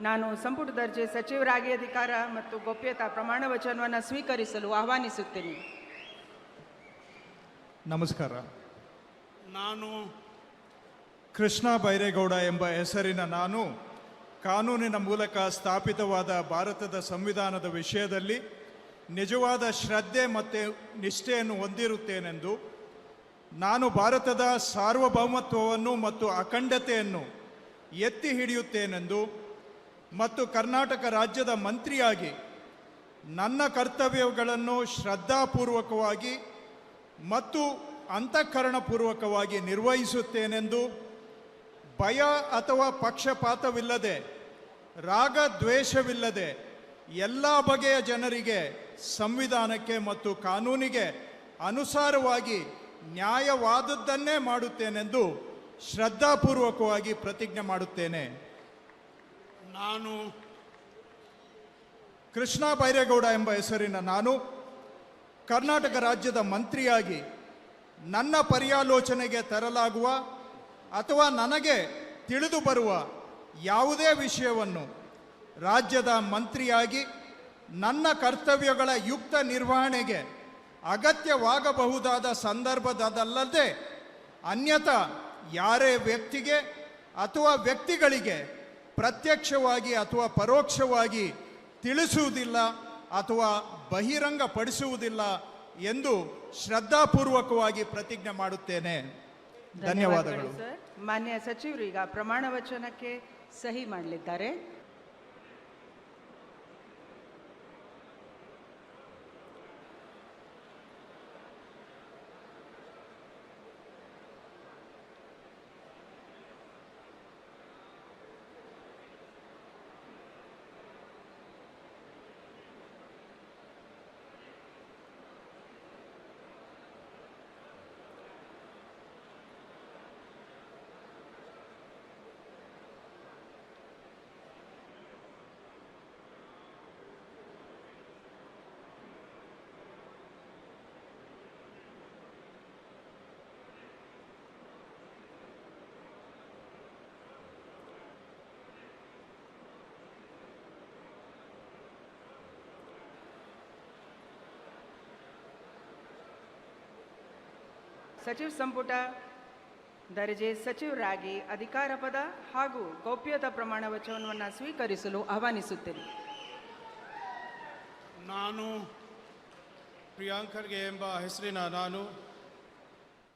S1: ನಾನು ಸಂಪುಟ ದರ್ಜೆ ಸಚಿವರಾಗಿ ಅಧಿಕಾರ ಮತ್ತು ಗೋಪ್ಯತಾ ಪ್ರಮಾಣ ವಚನವನ್ನು ಸ್ವೀಕರಿಸಲು ಆಹ್ವಾನಿಸುತ್ತೇನೆ.
S9: ನಮಸ್ಕಾರ.
S6: ನಾನು
S9: ಕೃಷ್ಣ ಬೈರೇಗೌಡ ಎಂಬ ಹೆಸರಿನ ನಾನು ಕಾನೂನಿನ ಮೂಲಕ ಸ್ಥಾಪಿತವಾದ ಭಾರತದ ಸಂವಿಧಾನದ ವಿಷಯದಲ್ಲಿ ನಿಜವಾದ ಶ್ರದ್ಧೆ ಮತ್ತು ನಿಷ್ಠೆಯನ್ನು ಹೊಂದಿರುತ್ತೇನೆಂದು ನಾನು ಭಾರತದ ಸಾರ್ವಭೌಮತ್ವವನ್ನು ಮತ್ತು ಅಖಂಡತೆಯನ್ನು ಎತ್ತಿ ಹಿಡಿಯುತ್ತೇನೆಂದು ಮತ್ತು ಕರ್ನಾಟಕ ರಾಜ್ಯದ ಮಂತ್ರಿಯಾಗಿ ನನ್ನ ಕರ್ತವ್ಯಗಳನ್ನು ಶ್ರದ್ಧಾಪೂರ್ವಕವಾಗಿ ಮತ್ತು ಅಂತಃಕರಣಪೂರ್ವಕವಾಗಿ ನಿರ್ವಹಿಸುತ್ತೇನೆಂದು ಭಯ ಅಥವಾ ಪಕ್ಷಪಾತವಿಲ್ಲದೆ ರಾಗದ್ವೇಷವಿಲ್ಲದೆ ಎಲ್ಲ ಬಗೆಯ ಜನರಿಗೆ ಸಂವಿಧಾನಕ್ಕೆ ಮತ್ತು ಕಾನೂನಿಗೆ ಅನುಸಾರವಾಗಿ ನ್ಯಾಯವಾದದ್ದನ್ನೇ ಮಾಡುತ್ತೇನೆಂದು ಶ್ರದ್ಧಾಪೂರ್ವಕವಾಗಿ ಪ್ರತಿಜ್ಞೆ ಮಾಡುತ್ತೇನೆ.
S6: ನಾನು
S9: ಕೃಷ್ಣ ಬೈರೇಗೌಡ ಎಂಬ ಹೆಸರಿನ ನಾನು ಕರ್ನಾಟಕ ರಾಜ್ಯದ ಮಂತ್ರಿಯಾಗಿ ನನ್ನ ಪರ್ಯಾಲೋಚನೆಗೆ ತರಲಾಗುವ ಅಥವಾ ನನಗೆ ತಿಳಿದು ಬರುವ ಯಾವುದೇ ವಿಷಯವನ್ನು ರಾಜ್ಯದ ಮಂತ್ರಿಯಾಗಿ ನನ್ನ ಕರ್ತವ್ಯಗಳ ಯುಕ್ತ ನಿರ್ವಹಣೆಗೆ ಅಗತ್ಯವಾಗಬಹುದಾದ ಸಂದರ್ಭದಲ್ಲದೆ ಅನ್ಯಥಾ ಯಾರೇ ವ್ಯಕ್ತಿಗೆ ಅಥವಾ ವ್ಯಕ್ತಿಗಳಿಗೆ ಪ್ರತ್ಯಕ್ಷವಾಗಿ ಅಥವಾ ಪರೋಕ್ಷವಾಗಿ ತಿಳಿಸುವುದಿಲ್ಲ ಅಥವಾ ಬಹಿರಂಗಪಡಿಸುವುದಿಲ್ಲ ಎಂದು ಶ್ರದ್ಧಾಪೂರ್ವಕವಾಗಿ ಪ್ರತಿಜ್ಞೆ ಮಾಡುತ್ತೇನೆ. ಧನ್ಯವಾದಗಳು.
S1: ಸರ್. ಮಾನ್ಯ ಸಚಿವರು ಈಗ ಪ್ರಮಾಣ ವಚನಕ್ಕೆ ಸಹಿ ಮಾಡಲಿದ್ದಾರೆ. ಸಚಿವ ಸಂಪುಟ ದರ್ಜೆ ಸಚಿವರಾಗಿ ಅಧಿಕಾರ ಪದ ಹಾಗೂ ಗೌಪ್ಯತಾ ಪ್ರಮಾಣ ವಚನವನ್ನು ಸ್ವೀಕರಿಸಲು ಆಹ್ವಾನಿಸುತ್ತೇನೆ.
S6: ನಾನು ಪ್ರಿಯಾಂಕ್ ಖರ್ಗೆ ಎಂಬ ಹೆಸರಿನ ನಾನು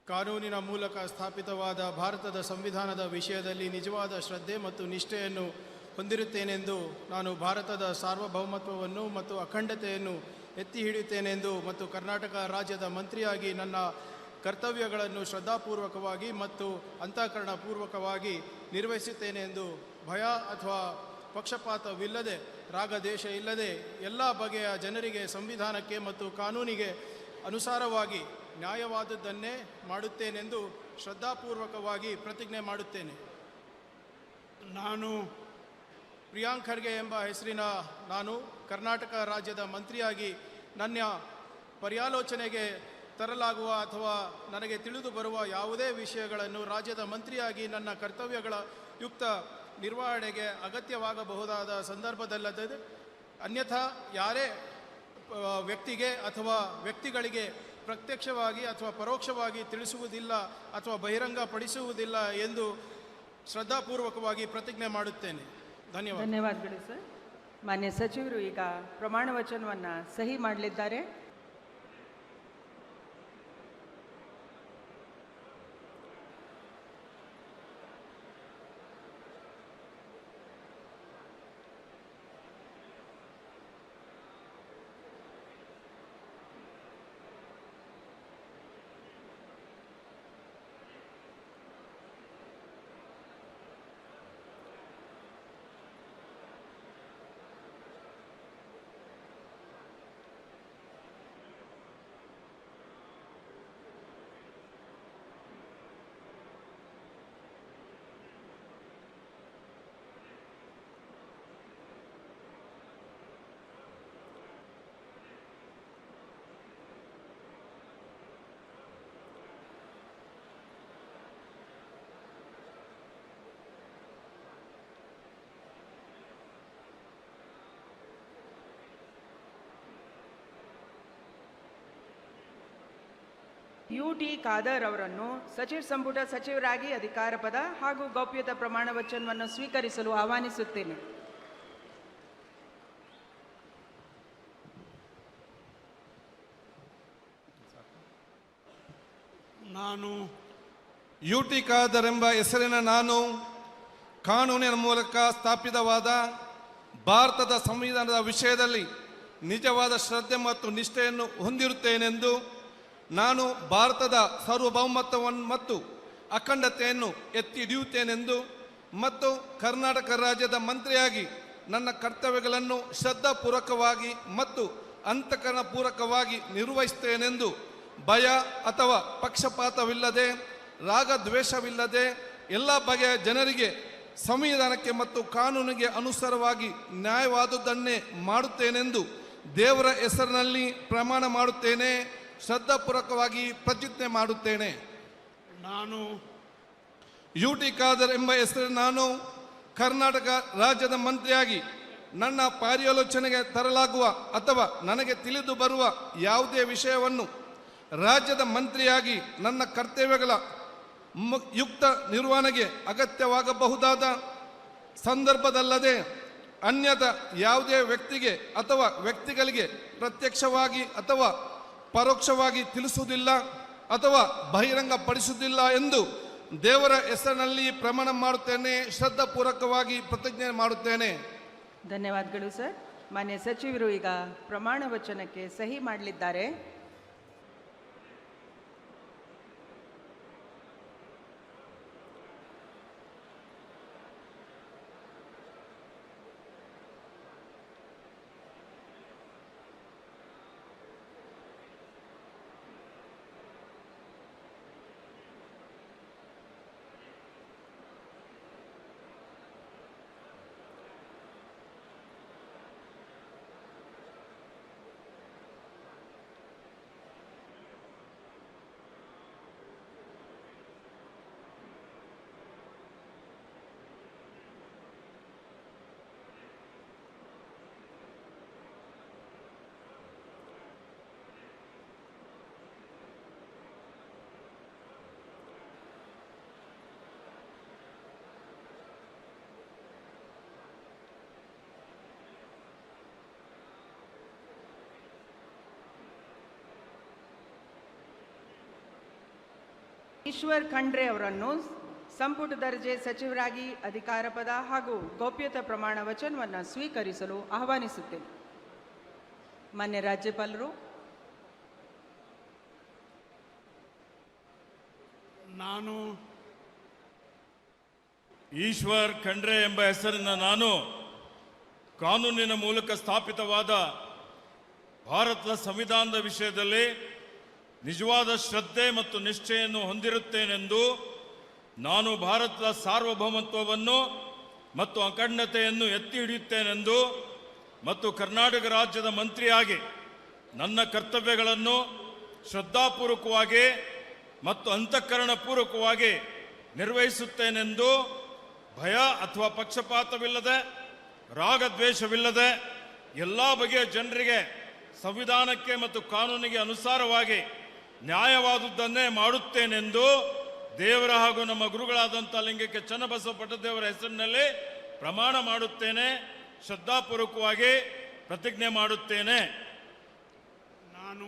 S6: ಕಾನೂನಿನ ಮೂಲಕ ಸ್ಥಾಪಿತವಾದ ಭಾರತದ ಸಂವಿಧಾನದ ವಿಷಯದಲ್ಲಿ ನಿಜವಾದ ಶ್ರದ್ಧೆ ಮತ್ತು ನಿಷ್ಠೆಯನ್ನು ಹೊಂದಿರುತ್ತೇನೆಂದು ನಾನು ಭಾರತದ ಸಾರ್ವಭೌಮತ್ವವನ್ನು ಮತ್ತು ಅಖಂಡತೆಯನ್ನು ಎತ್ತಿ ಹಿಡಿಯುತ್ತೇನೆಂದು ಮತ್ತು ಕರ್ನಾಟಕ ರಾಜ್ಯದ ಮಂತ್ರಿಯಾಗಿ ನನ್ನ ಕರ್ತವ್ಯಗಳನ್ನು ಶ್ರದ್ಧಾಪೂರ್ವಕವಾಗಿ ಮತ್ತು ಅಂತಃಕರಣಪೂರ್ವಕವಾಗಿ ನಿರ್ವಹಿಸುತ್ತೇನೆ ಎಂದು ಭಯ ಅಥವಾ ಪಕ್ಷಪಾತವಿಲ್ಲದೆ ರಾಗದ್ವೇಷ ಇಲ್ಲದೆ ಎಲ್ಲ ಬಗೆಯ ಜನರಿಗೆ ಸಂವಿಧಾನಕ್ಕೆ ಮತ್ತು ಕಾನೂನಿಗೆ ಅನುಸಾರವಾಗಿ ನ್ಯಾಯವಾದದ್ದನ್ನೇ ಮಾಡುತ್ತೇನೆಂದು ಶ್ರದ್ಧಾಪೂರ್ವಕವಾಗಿ ಪ್ರತಿಜ್ಞೆ ಮಾಡುತ್ತೇನೆ. ನಾನು ಪ್ರಿಯಾಂಕ್ ಖರ್ಗೆ ಎಂಬ ಹೆಸರಿನ ನಾನು ಕರ್ನಾಟಕ ರಾಜ್ಯದ ಮಂತ್ರಿಯಾಗಿ ನನ್ನ ಪರ್ಯಾಲೋಚನೆಗೆ ತರಲಾಗುವ ಅಥವಾ ನನಗೆ ತಿಳಿದು ಬರುವ ಯಾವುದೇ ವಿಷಯಗಳನ್ನು ರಾಜ್ಯದ ಮಂತ್ರಿಯಾಗಿ ನನ್ನ ಕರ್ತವ್ಯಗಳ ಯುಕ್ತ ನಿರ್ವಹಣೆಗೆ ಅಗತ್ಯವಾಗಬಹುದಾದ ಸಂದರ್ಭದಲ್ಲದೆ ಅನ್ಯಥಾ ಯಾರೇ ವ್ಯಕ್ತಿಗೆ ಅಥವಾ ವ್ಯಕ್ತಿಗಳಿಗೆ ಪ್ರತ್ಯಕ್ಷವಾಗಿ ಅಥವಾ ಪರೋಕ್ಷವಾಗಿ ತಿಳಿಸುವುದಿಲ್ಲ ಅಥವಾ ಬಹಿರಂಗಪಡಿಸುವುದಿಲ್ಲ ಎಂದು ಶ್ರದ್ಧಾಪೂರ್ವಕವಾಗಿ ಪ್ರತಿಜ್ಞೆ ಮಾಡುತ್ತೇನೆ.
S1: ಧನ್ಯವಾದಗಳು ಸರ್. ಮಾನ್ಯ ಸಚಿವರು ಈಗ ಪ್ರಮಾಣ ವಚನವನ್ನು ಸಹಿ ಮಾಡಲಿದ್ದಾರೆ. ಯುಟಿ ಖಾದರ್ ಅವರನ್ನು ಸಚಿವ ಸಂಪುಟ ಸಚಿವರಾಗಿ ಅಧಿಕಾರ ಪದ ಹಾಗೂ ಗೌಪ್ಯತಾ ಪ್ರಮಾಣ ವಚನವನ್ನು ಸ್ವೀಕರಿಸಲು ಆಹ್ವಾನಿಸುತ್ತೇನೆ.
S6: ನಾನು
S10: ಯುಟಿ ಖಾದರ್ ಎಂಬ ಹೆಸರಿನ ನಾನು ಕಾನೂನಿನ ಮೂಲಕ ಸ್ಥಾಪಿತವಾದ ಭಾರತದ ಸಂವಿಧಾನದ ವಿಷಯದಲ್ಲಿ ನಿಜವಾದ ಶ್ರದ್ಧೆ ಮತ್ತು ನಿಷ್ಠೆಯನ್ನು ಹೊಂದಿರುತ್ತೇನೆಂದು ನಾನು ಭಾರತದ ಸಾರ್ವಭೌಮತ್ವವನ್ನು ಮತ್ತು ಅಖಂಡತೆಯನ್ನು ಎತ್ತಿ ಹಿಡಿಯುತ್ತೇನೆಂದು ಮತ್ತು ಕರ್ನಾಟಕ ರಾಜ್ಯದ ಮಂತ್ರಿಯಾಗಿ ನನ್ನ ಕರ್ತವ್ಯಗಳನ್ನು ಶ್ರದ್ಧಾಪೂರ್ವಕವಾಗಿ ಮತ್ತು ಅಂತಃಕರಣಪೂರ್ವಕವಾಗಿ ನಿರ್ವಹಿಸುತ್ತೇನೆಂದು ಭಯ ಅಥವಾ ಪಕ್ಷಪಾತವಿಲ್ಲದೆ ರಾಗದ್ವೇಷವಿಲ್ಲದೆ ಎಲ್ಲ ಬಗೆಯ ಜನರಿಗೆ ಸಂವಿಧಾನಕ್ಕೆ ಮತ್ತು ಕಾನೂನಿಗೆ ಅನುಸಾರವಾಗಿ ನ್ಯಾಯವಾದುದನ್ನೇ ಮಾಡುತ್ತೇನೆಂದು ದೇವರ ಹೆಸರಿನಲ್ಲಿ ಪ್ರಮಾಣ ಮಾಡುತ್ತೇನೆ. ಶ್ರದ್ಧಾಪೂರ್ವಕವಾಗಿ ಪ್ರತಿಜ್ಞೆ ಮಾಡುತ್ತೇನೆ.
S6: ನಾನು
S10: ಯುಟಿ ಖಾದರ್ ಎಂಬ ಹೆಸರಿನ ನಾನು ಕರ್ನಾಟಕ ರಾಜ್ಯದ ಮಂತ್ರಿಯಾಗಿ ನನ್ನ ಪರ್ಯಾಲೋಚನೆಗೆ ತರಲಾಗುವ ಅಥವಾ ನನಗೆ ತಿಳಿದು ಬರುವ ಯಾವುದೇ ವಿಷಯವನ್ನು ರಾಜ್ಯದ ಮಂತ್ರಿಯಾಗಿ ನನ್ನ ಕರ್ತವ್ಯಗಳ ಯುಕ್ತ ನಿರ್ವಹಣೆಗೆ ಅಗತ್ಯವಾಗಬಹುದಾದ ಸಂದರ್ಭದಲ್ಲದೆ ಅನ್ಯಥ ಯಾವುದೇ ವ್ಯಕ್ತಿಗೆ ಅಥವಾ ವ್ಯಕ್ತಿಗಳಿಗೆ ಪ್ರತ್ಯಕ್ಷವಾಗಿ ಅಥವಾ ಪರೋಕ್ಷವಾಗಿ ತಿಳಿಸುವುದಿಲ್ಲ ಅಥವಾ ಬಹಿರಂಗಪಡಿಸುವುದಿಲ್ಲ ಎಂದು ದೇವರ ಹೆಸರಿನಲ್ಲಿ ಪ್ರಮಾಣ ಮಾಡುತ್ತೇನೆ, ಶ್ರದ್ಧಾಪೂರ್ವಕವಾಗಿ ಪ್ರತಿಜ್ಞೆ ಮಾಡುತ್ತೇನೆ.
S1: ಧನ್ಯವಾದಗಳು ಸರ್. ಮಾನ್ಯ ಸಚಿವರು ಈಗ ಪ್ರಮಾಣ ವಚನಕ್ಕೆ ಸಹಿ ಮಾಡಲಿದ್ದಾರೆ. ಈಶ್ವರ್ ಖಂಡ್ರೆ ಅವರನ್ನು ಸಂಪುಟ ದರ್ಜೆ ಸಚಿವರಾಗಿ ಅಧಿಕಾರ ಪದ ಹಾಗೂ ಗೌಪ್ಯತಾ ಪ್ರಮಾಣ ವಚನವನ್ನು ಸ್ವೀಕರಿಸಲು ಆಹ್ವಾನಿಸುತ್ತೇನೆ. ಮಾನ್ಯ ರಾಜ್ಯಪಾಲರು.
S6: ನಾನು
S3: ಈಶ್ವರ್ ಖಂಡ್ರೆ ಎಂಬ ಹೆಸರಿನ ನಾನು ಕಾನೂನಿನ ಮೂಲಕ ಸ್ಥಾಪಿತವಾದ ಭಾರತದ ಸಂವಿಧಾನದ ವಿಷಯದಲ್ಲಿ ನಿಜವಾದ ಶ್ರದ್ಧೆ ಮತ್ತು ನಿಷ್ಠೆಯನ್ನು ಹೊಂದಿರುತ್ತೇನೆಂದು, ನಾನು ಭಾರತದ ಸಾರ್ವಭೌಮತ್ವವನ್ನು ಮತ್ತು ಅಖಂಡತೆಯನ್ನು ಎತ್ತಿ ಹಿಡಿಯುತ್ತೇನೆಂದು ಮತ್ತು ಕರ್ನಾಟಕ ರಾಜ್ಯದ ಮಂತ್ರಿಯಾಗಿ ನನ್ನ ಕರ್ತವ್ಯಗಳನ್ನು ಶ್ರದ್ಧಾಪೂರ್ವಕವಾಗಿ ಮತ್ತು ಅಂತಃಕರಣಪೂರ್ವಕವಾಗಿ ನಿರ್ವಹಿಸುತ್ತೇನೆಂದು ಭಯ ಅಥವಾ ಪಕ್ಷಪಾತವಿಲ್ಲದೆ, ರಾಗದ್ವೇಷವಿಲ್ಲದೆ ಎಲ್ಲ ಬಗೆಯ ಜನರಿಗೆ ಸಂವಿಧಾನಕ್ಕೆ ಮತ್ತು ಕಾನೂನಿಗೆ ಅನುಸಾರವಾಗಿ ನ್ಯಾಯವಾದುದನ್ನೇ ಮಾಡುತ್ತೇನೆಂದು ದೇವರ ಹಾಗೂ ನಮ್ಮ ಗುರುಗಳಾದಂಥ ಲಿಂಗಕ್ಕೆ ಚನ್ನಬಸವ ಪಟ್ಟದೇವರ ಹೆಸರಿನಲ್ಲಿ ಪ್ರಮಾಣ ಮಾಡುತ್ತೇನೆ, ಶ್ರದ್ಧಾಪೂರ್ವಕವಾಗಿ ಪ್ರತಿಜ್ಞೆ ಮಾಡುತ್ತೇನೆ.
S6: ನಾನು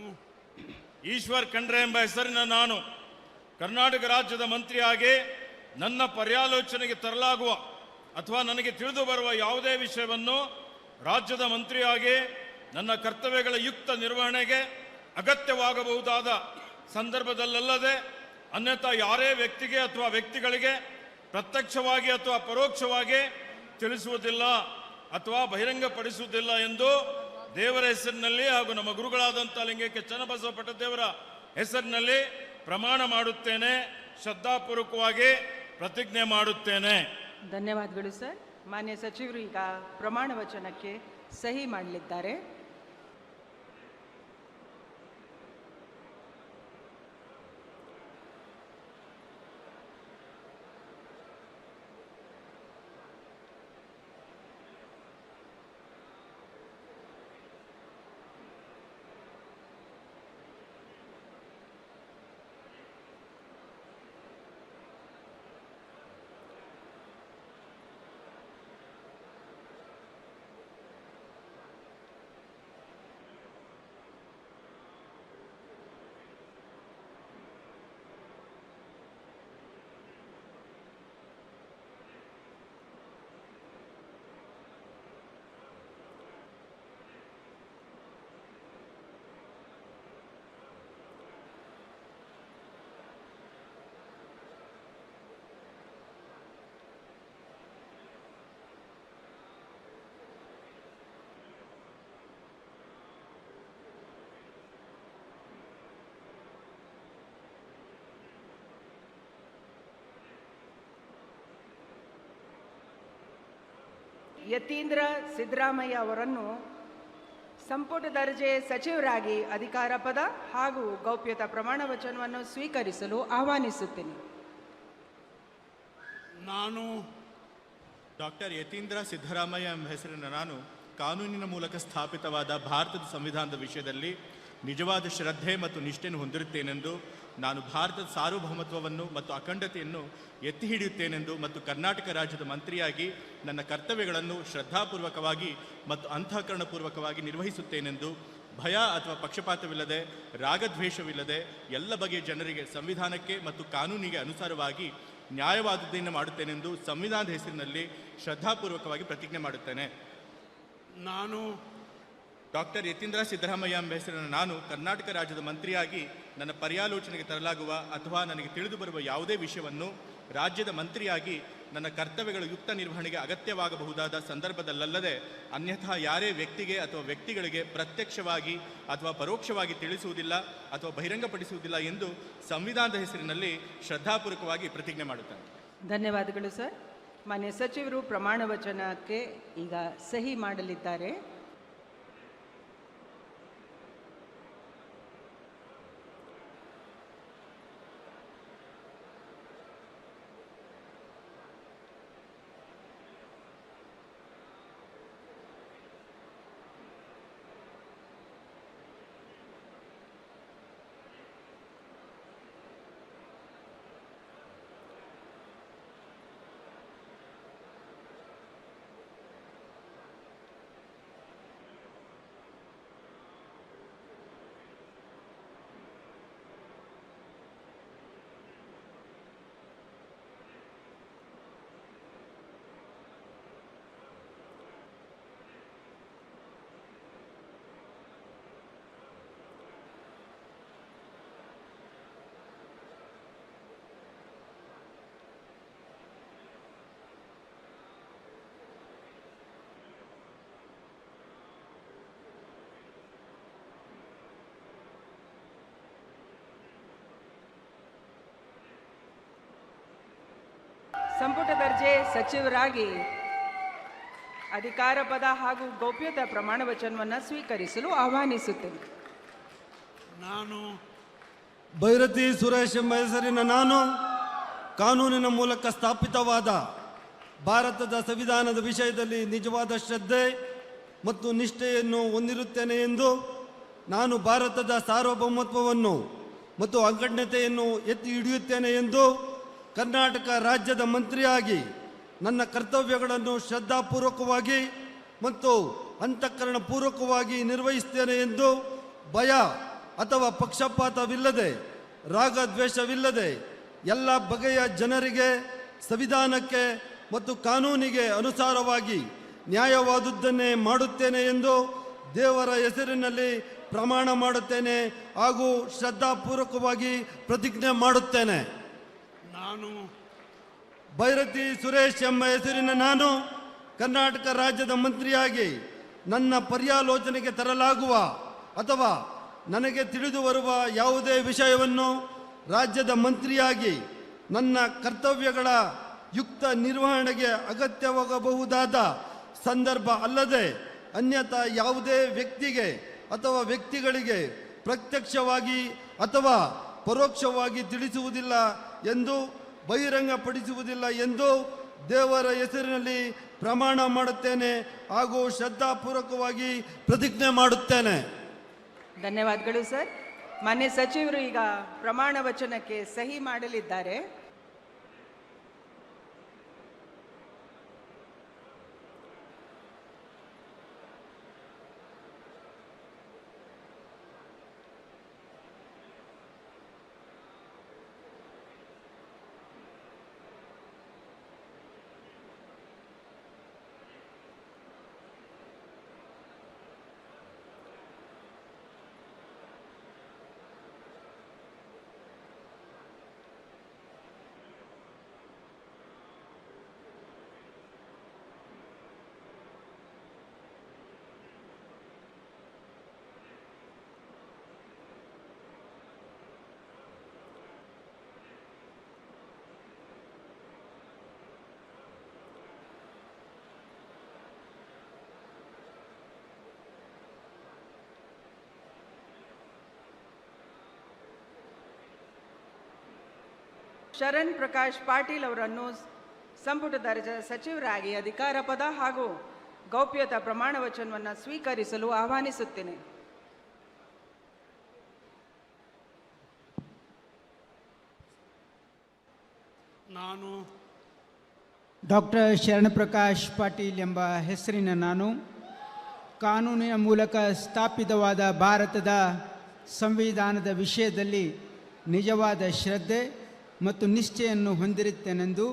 S3: ಈಶ್ವರ್ ಖಂಡ್ರೆ ಎಂಬ ಹೆಸರಿನ ನಾನು ಕರ್ನಾಟಕ ರಾಜ್ಯದ ಮಂತ್ರಿಯಾಗಿ ನನ್ನ ಪರ್ಯಾಲೋಚನೆಗೆ ತರಲಾಗುವ ಅಥವಾ ನನಗೆ ತಿಳಿದು ಬರುವ ಯಾವುದೇ ವಿಷಯವನ್ನು ರಾಜ್ಯದ ಮಂತ್ರಿಯಾಗಿ ನನ್ನ ಕರ್ತವ್ಯಗಳ ಯುಕ್ತ ನಿರ್ವಹಣೆಗೆ ಅಗತ್ಯವಾಗಬಹುದಾದ ಸಂದರ್ಭದಲ್ಲದೆ ಅನ್ಯಥಾ ಯಾರೇ ವ್ಯಕ್ತಿಗೆ ಅಥವಾ ವ್ಯಕ್ತಿಗಳಿಗೆ ಪ್ರತ್ಯಕ್ಷವಾಗಿ ಅಥವಾ ಪರೋಕ್ಷವಾಗಿ ತಿಳಿಸುವುದಿಲ್ಲ ಅಥವಾ ಬಹಿರಂಗಪಡಿಸುವುದಿಲ್ಲ ಎಂದು ದೇವರ ಹೆಸರಿನಲ್ಲಿ ಹಾಗೂ ನಮ್ಮ ಗುರುಗಳಾದಂಥ ಲಿಂಗಕ್ಕೆ ಚನ್ನಬಸವ ಪಟ್ಟದೇವರ ಹೆಸರಿನಲ್ಲಿ ಪ್ರಮಾಣ ಮಾಡುತ್ತೇನೆ, ಶ್ರದ್ಧಾಪೂರ್ವಕವಾಗಿ ಪ್ರತಿಜ್ಞೆ ಮಾಡುತ್ತೇನೆ.
S1: ಧನ್ಯವಾದಗಳು ಸರ್. ಮಾನ್ಯ ಸಚಿವರು ಈಗ ಪ್ರಮಾಣ ವಚನಕ್ಕೆ ಸಹಿ ಮಾಡಲಿದ್ದಾರೆ. ಯತೀಂದ್ರ ಸಿದ್ದರಾಮಯ್ಯ ಅವರನ್ನು ಸಂಪುಟ ದರ್ಜೆ ಸಚಿವರಾಗಿ ಅಧಿಕಾರ ಪದ ಹಾಗೂ ಗೌಪ್ಯತಾ ಪ್ರಮಾಣ ವಚನವನ್ನು ಸ್ವೀಕರಿಸಲು ಆಹ್ವಾನಿಸುತ್ತೇನೆ.
S6: ನಾನು
S11: ಡಾಕ್ಟರ್ ಯತೀಂದ್ರ ಸಿದ್ದರಾಮಯ್ಯ ಎಂಬ ಹೆಸರಿನ ನಾನು ಕಾನೂನಿನ ಮೂಲಕ ಸ್ಥಾಪಿತವಾದ ಭಾರತದ ಸಂವಿಧಾನದ ವಿಷಯದಲ್ಲಿ ನಿಜವಾದ ಶ್ರದ್ಧೆ ಮತ್ತು ನಿಷ್ಠೆಯನ್ನು ಹೊಂದಿರುತ್ತೇನೆಂದು ನಾನು ಭಾರತದ ಸಾರ್ವಭೌಮತ್ವವನ್ನು ಮತ್ತು ಅಖಂಡತೆಯನ್ನು ಎತ್ತಿ ಹಿಡಿಯುತ್ತೇನೆಂದು ಮತ್ತು ಕರ್ನಾಟಕ ರಾಜ್ಯದ ಮಂತ್ರಿಯಾಗಿ ನನ್ನ ಕರ್ತವ್ಯಗಳನ್ನು ಶ್ರದ್ಧಾಪೂರ್ವಕವಾಗಿ ಮತ್ತು ಅಂತಃಕರಣಪೂರ್ವಕವಾಗಿ ನಿರ್ವಹಿಸುತ್ತೇನೆಂದು ಭಯ ಅಥವಾ ಪಕ್ಷಪಾತವಿಲ್ಲದೆ ರಾಗದ್ವೇಷವಿಲ್ಲದೆ ಎಲ್ಲ ಬಗೆಯ ಜನರಿಗೆ ಸಂವಿಧಾನಕ್ಕೆ ಮತ್ತು ಕಾನೂನಿಗೆ ಅನುಸಾರವಾಗಿ ನ್ಯಾಯವಾದದ್ದನ್ನು ಮಾಡುತ್ತೇನೆಂದು ಸಂವಿಧಾನದ ಹೆಸರಿನಲ್ಲಿ ಶ್ರದ್ಧಾಪೂರ್ವಕವಾಗಿ ಪ್ರತಿಜ್ಞೆ ಮಾಡುತ್ತೇನೆ.
S6: ನಾನು
S11: ಡಾಕ್ಟರ್ ಯತೀಂದ್ರ ಸಿದ್ದರಾಮಯ್ಯ ಎಂಬ ಹೆಸರಿನ ನಾನು ಕರ್ನಾಟಕ ರಾಜ್ಯದ ಮಂತ್ರಿಯಾಗಿ ನನ್ನ ಪರ್ಯಾಲೋಚನೆಗೆ ತರಲಾಗುವ ಅಥವಾ ನನಗೆ ತಿಳಿದು ಬರುವ ಯಾವುದೇ ವಿಷಯವನ್ನು ರಾಜ್ಯದ ಮಂತ್ರಿಯಾಗಿ ನನ್ನ ಕರ್ತವ್ಯಗಳ ಯುಕ್ತ ನಿರ್ವಹಣೆಗೆ ಅಗತ್ಯವಾಗಬಹುದಾದ ಸಂದರ್ಭದಲ್ಲದೆ ಅನ್ಯಥಾ ಯಾರೇ ವ್ಯಕ್ತಿಗೆ ಅಥವಾ ವ್ಯಕ್ತಿಗಳಿಗೆ ಪ್ರತ್ಯಕ್ಷವಾಗಿ ಅಥವಾ ಪರೋಕ್ಷವಾಗಿ ತಿಳಿಸುವುದಿಲ್ಲ ಅಥವಾ ಬಹಿರಂಗಪಡಿಸುವುದಿಲ್ಲ ಎಂದು ಸಂವಿಧಾನದ ಹೆಸರಿನಲ್ಲಿ ಶ್ರದ್ಧಾಪೂರ್ವಕವಾಗಿ ಪ್ರತಿಜ್ಞೆ ಮಾಡುತ್ತೇನೆ.
S1: ಧನ್ಯವಾದಗಳು ಸರ್. ಮಾನ್ಯ ಸಚಿವರು ಪ್ರಮಾಣ ವಚನಕ್ಕೆ ಈಗ ಸಹಿ ಮಾಡಲಿದ್ದಾರೆ. ಸಂಪುಟ ದರ್ಜೆ ಸಚಿವರಾಗಿ ಅಧಿಕಾರ ಪದ ಹಾಗೂ ಗೌಪ್ಯತಾ ಪ್ರಮಾಣ ವಚನವನ್ನು ಸ್ವೀಕರಿಸಲು ಆಹ್ವಾನಿಸುತ್ತೇನೆ.
S6: ನಾನು
S12: ಭೈರತಿ ಸುರೇಶ್ ಎಂಬ ಹೆಸರಿನ ನಾನು ಕಾನೂನಿನ ಮೂಲಕ ಸ್ಥಾಪಿತವಾದ ಭಾರತದ ಸಂವಿಧಾನದ ವಿಷಯದಲ್ಲಿ ನಿಜವಾದ ಶ್ರದ್ಧೆ ಮತ್ತು ನಿಷ್ಠೆಯನ್ನು ಹೊಂದಿರುತ್ತೇನೆ ಎಂದು ನಾನು ಭಾರತದ ಸಾರ್ವಭೌಮತ್ವವನ್ನು ಮತ್ತು ಅಖಂಡತೆಯನ್ನು ಎತ್ತಿ ಹಿಡಿಯುತ್ತೇನೆ ಎಂದು ಕರ್ನಾಟಕ ರಾಜ್ಯದ ಮಂತ್ರಿಯಾಗಿ ನನ್ನ ಕರ್ತವ್ಯಗಳನ್ನು ಶ್ರದ್ಧಾಪೂರ್ವಕವಾಗಿ ಮತ್ತು ಅಂತಃಕರಣಪೂರ್ವಕವಾಗಿ ನಿರ್ವಹಿಸುತ್ತೇನೆ ಎಂದು ಭಯ ಅಥವಾ ಪಕ್ಷಪಾತವಿಲ್ಲದೆ ರಾಗದ್ವೇಷವಿಲ್ಲದೆ ಎಲ್ಲ ಬಗೆಯ ಜನರಿಗೆ ಸಂವಿಧಾನಕ್ಕೆ ಮತ್ತು ಕಾನೂನಿಗೆ ಅನುಸಾರವಾಗಿ ನ್ಯಾಯವಾದುದನ್ನೇ ಮಾಡುತ್ತೇನೆ ಎಂದು ದೇವರ ಹೆಸರಿನಲ್ಲಿ ಪ್ರಮಾಣ ಮಾಡುತ್ತೇನೆ ಹಾಗೂ ಶ್ರದ್ಧಾಪೂರ್ವಕವಾಗಿ ಪ್ರತಿಜ್ಞೆ ಮಾಡುತ್ತೇನೆ.
S6: ನಾನು
S12: ಭೈರತಿ ಸುರೇಶ್ ಎಂಬ ಹೆಸರಿನ ನಾನು ಕರ್ನಾಟಕ ರಾಜ್ಯದ ಮಂತ್ರಿಯಾಗಿ ನನ್ನ ಪರ್ಯಾಲೋಚನೆಗೆ ತರಲಾಗುವ ಅಥವಾ ನನಗೆ ತಿಳಿದು ಬರುವ ಯಾವುದೇ ವಿಷಯವನ್ನು ರಾಜ್ಯದ ಮಂತ್ರಿಯಾಗಿ ನನ್ನ ಕರ್ತವ್ಯಗಳ ಯುಕ್ತ ನಿರ್ವಹಣೆಗೆ ಅಗತ್ಯವಾಗಬಹುದಾದ ಸಂದರ್ಭ ಅಲ್ಲದೆ ಅನ್ಯಥಾ ಯಾವುದೇ ವ್ಯಕ್ತಿಗೆ ಅಥವಾ ವ್ಯಕ್ತಿಗಳಿಗೆ ಪ್ರತ್ಯಕ್ಷವಾಗಿ ಅಥವಾ ಪರೋಕ್ಷವಾಗಿ ತಿಳಿಸುವುದಿಲ್ಲ ಎಂದು ಬಹಿರಂಗಪಡಿಸುವುದಿಲ್ಲ ಎಂದು ದೇವರ ಹೆಸರಿನಲ್ಲಿ ಪ್ರಮಾಣ ಮಾಡುತ್ತೇನೆ ಹಾಗೂ ಶ್ರದ್ಧಾಪೂರ್ವಕವಾಗಿ ಪ್ರತಿಜ್ಞೆ ಮಾಡುತ್ತೇನೆ.
S1: ಧನ್ಯವಾದಗಳು ಸರ್. ಮಾನ್ಯ ಸಚಿವರು ಈಗ ಪ್ರಮಾಣ ವಚನಕ್ಕೆ ಸಹಿ ಮಾಡಲಿದ್ದಾರೆ. ಶರಣ್ ಪ್ರಕಾಶ್ ಪಾಟೀಲ್ ಅವರನ್ನು ಸಂಪುಟ ದರ್ಜೆ ಸಚಿವರಾಗಿ ಅಧಿಕಾರ ಪದ ಹಾಗೂ ಗೌಪ್ಯತಾ ಪ್ರಮಾಣ ವಚನವನ್ನು ಸ್ವೀಕರಿಸಲು ಆಹ್ವಾನಿಸುತ್ತೇನೆ.
S6: ನಾನು
S13: ಡಾಕ್ಟರ್ ಶರಣಪ್ರಕಾಶ್ ಪಾಟೀಲ್ ಎಂಬ ಹೆಸರಿನ ನಾನು ಕಾನೂನಿನ ಮೂಲಕ ಸ್ಥಾಪಿತವಾದ ಭಾರತದ ಸಂವಿಧಾನದ ವಿಷಯದಲ್ಲಿ ನಿಜವಾದ ಶ್ರದ್ಧೆ ಮತ್ತು ನಿಷ್ಠೆಯನ್ನು ಹೊಂದಿರುತ್ತೇನೆಂದು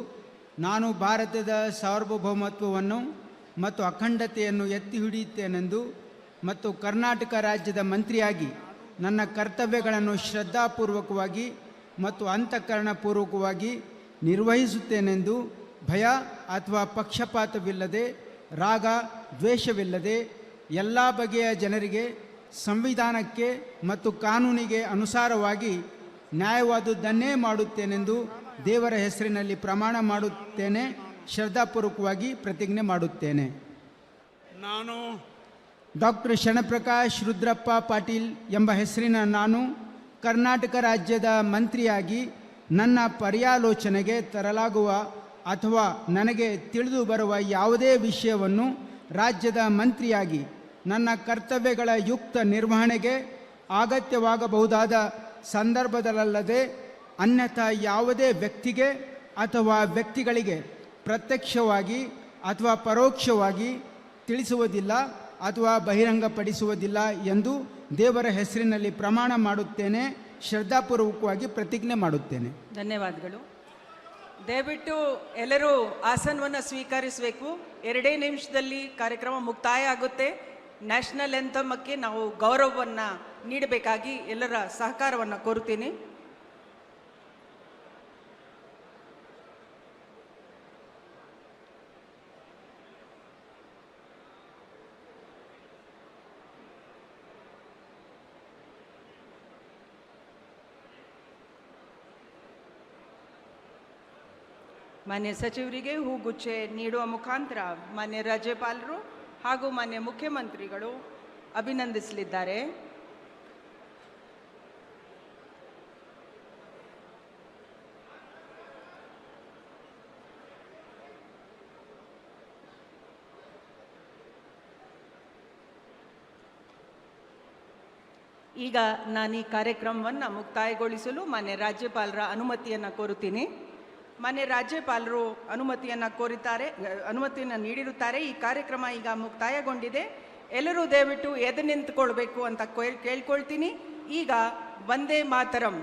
S13: ನಾನು ಭಾರತದ ಸಾರ್ವಭೌಮತ್ವವನ್ನು ಮತ್ತು ಅಖಂಡತೆಯನ್ನು ಎತ್ತಿ ಹಿಡಿಯುತ್ತೇನೆಂದು ಮತ್ತು ಕರ್ನಾಟಕ ರಾಜ್ಯದ ಮಂತ್ರಿಯಾಗಿ ನನ್ನ ಕರ್ತವ್ಯಗಳನ್ನು ಶ್ರದ್ಧಾಪೂರ್ವಕವಾಗಿ ಮತ್ತು ಅಂತಃಕರಣಪೂರ್ವಕವಾಗಿ ನಿರ್ವಹಿಸುತ್ತೇನೆಂದು ಭಯ ಅಥವಾ ಪಕ್ಷಪಾತವಿಲ್ಲದೆ ರಾಗ ದ್ವೇಷವಿಲ್ಲದೆ ಎಲ್ಲ ಬಗೆಯ ಜನರಿಗೆ ಸಂವಿಧಾನಕ್ಕೆ ಮತ್ತು ಕಾನೂನಿಗೆ ಅನುಸಾರವಾಗಿ ನ್ಯಾಯವಾದುದನ್ನೇ ಮಾಡುತ್ತೇನೆಂದು ದೇವರ ಹೆಸರಿನಲ್ಲಿ ಪ್ರಮಾಣ ಮಾಡುತ್ತೇನೆ. ಶ್ರದ್ಧಾಪೂರ್ವಕವಾಗಿ ಪ್ರತಿಜ್ಞೆ ಮಾಡುತ್ತೇನೆ.
S6: ನಾನು
S13: ಡಾಕ್ಟರ್ ಶರಣಪ್ರಕಾಶ್ ರುದ್ರಪ್ಪ ಪಾಟೀಲ್ ಎಂಬ ಹೆಸರಿನ ನಾನು ಕರ್ನಾಟಕ ರಾಜ್ಯದ ಮಂತ್ರಿಯಾಗಿ ನನ್ನ ಪರ್ಯಾಲೋಚನೆಗೆ ತರಲಾಗುವ ಅಥವಾ ನನಗೆ ತಿಳಿದು ಬರುವ ಯಾವುದೇ ವಿಷಯವನ್ನು ರಾಜ್ಯದ ಮಂತ್ರಿಯಾಗಿ ನನ್ನ ಕರ್ತವ್ಯಗಳ ಯುಕ್ತ ನಿರ್ವಹಣೆಗೆ ಅಗತ್ಯವಾಗಬಹುದಾದ ಸಂದರ್ಭದಲ್ಲದೆ ಅನ್ಯಥಾ ಯಾವುದೇ ವ್ಯಕ್ತಿಗೆ ಅಥವಾ ವ್ಯಕ್ತಿಗಳಿಗೆ ಪ್ರತ್ಯಕ್ಷವಾಗಿ ಅಥವಾ ಪರೋಕ್ಷವಾಗಿ ತಿಳಿಸುವುದಿಲ್ಲ ಅಥವಾ ಬಹಿರಂಗಪಡಿಸುವುದಿಲ್ಲ ಎಂದು ದೇವರ ಹೆಸರಿನಲ್ಲಿ ಪ್ರಮಾಣ ಮಾಡುತ್ತೇನೆ. ಶ್ರದ್ಧಾಪೂರ್ವಕವಾಗಿ ಪ್ರತಿಜ್ಞೆ ಮಾಡುತ್ತೇನೆ.
S1: ಧನ್ಯವಾದಗಳು. ದಯವಿಟ್ಟು ಎಲ್ಲರೂ ಆಸನವನ್ನು ಸ್ವೀಕರಿಸಬೇಕು. 2 ನಿಮಿಷದಲ್ಲಿ ಕಾರ್ಯಕ್ರಮ ಮುಕ್ತಾಯ ಆಗುತ್ತೆ. ನ್ಯಾಷನಲ್ ಎಂಥಮಕ್ಕೆ ನಾವು ಗೌರವವನ್ನು ನೀಡಬೇಕಾಗಿ ಎಲ್ಲರ ಸಹಕಾರವನ್ನು ಕೋರುತ್ತೀನಿ. ಮಾನ್ಯ ಸಚಿವರಿಗೆ ಹೂಗುಚ್ಛೆ ನೀಡುವ ಮುಖಾಂತರ ಮಾನ್ಯ ರಾಜ್ಯಪಾಲರು ಹಾಗೂ ಮಾನ್ಯ ಮುಖ್ಯಮಂತ್ರಿಗಳು ಅಭಿನಂದಿಸಲಿದ್ದಾರೆ. ಈಗ ನಾನು ಈ ಕಾರ್ಯಕ್ರಮವನ್ನು ಮುಕ್ತಾಯಗೊಳಿಸಲು ಮಾನ್ಯ ರಾಜ್ಯಪಾಲರ ಅನುಮತಿಯನ್ನು ಕೋರುತ್ತೀನಿ. ಮಾನ್ಯ ರಾಜ್ಯಪಾಲರು ಅನುಮತಿಯನ್ನು ನೀಡಿರುತ್ತಾರೆ. ಈ ಕಾರ್ಯಕ್ರಮ ಈಗ ಮುಕ್ತಾಯಗೊಂಡಿದೆ. ಎಲ್ಲರೂ ದಯವಿಟ್ಟು ಎದ್ದು ನಿಂತುಕೊಳ್ಬೇಕು ಅಂತ ಕೇಳ್ಕೊಳ್ತೀನಿ. ಈಗ ವಂದೇ ಮಾತರಂ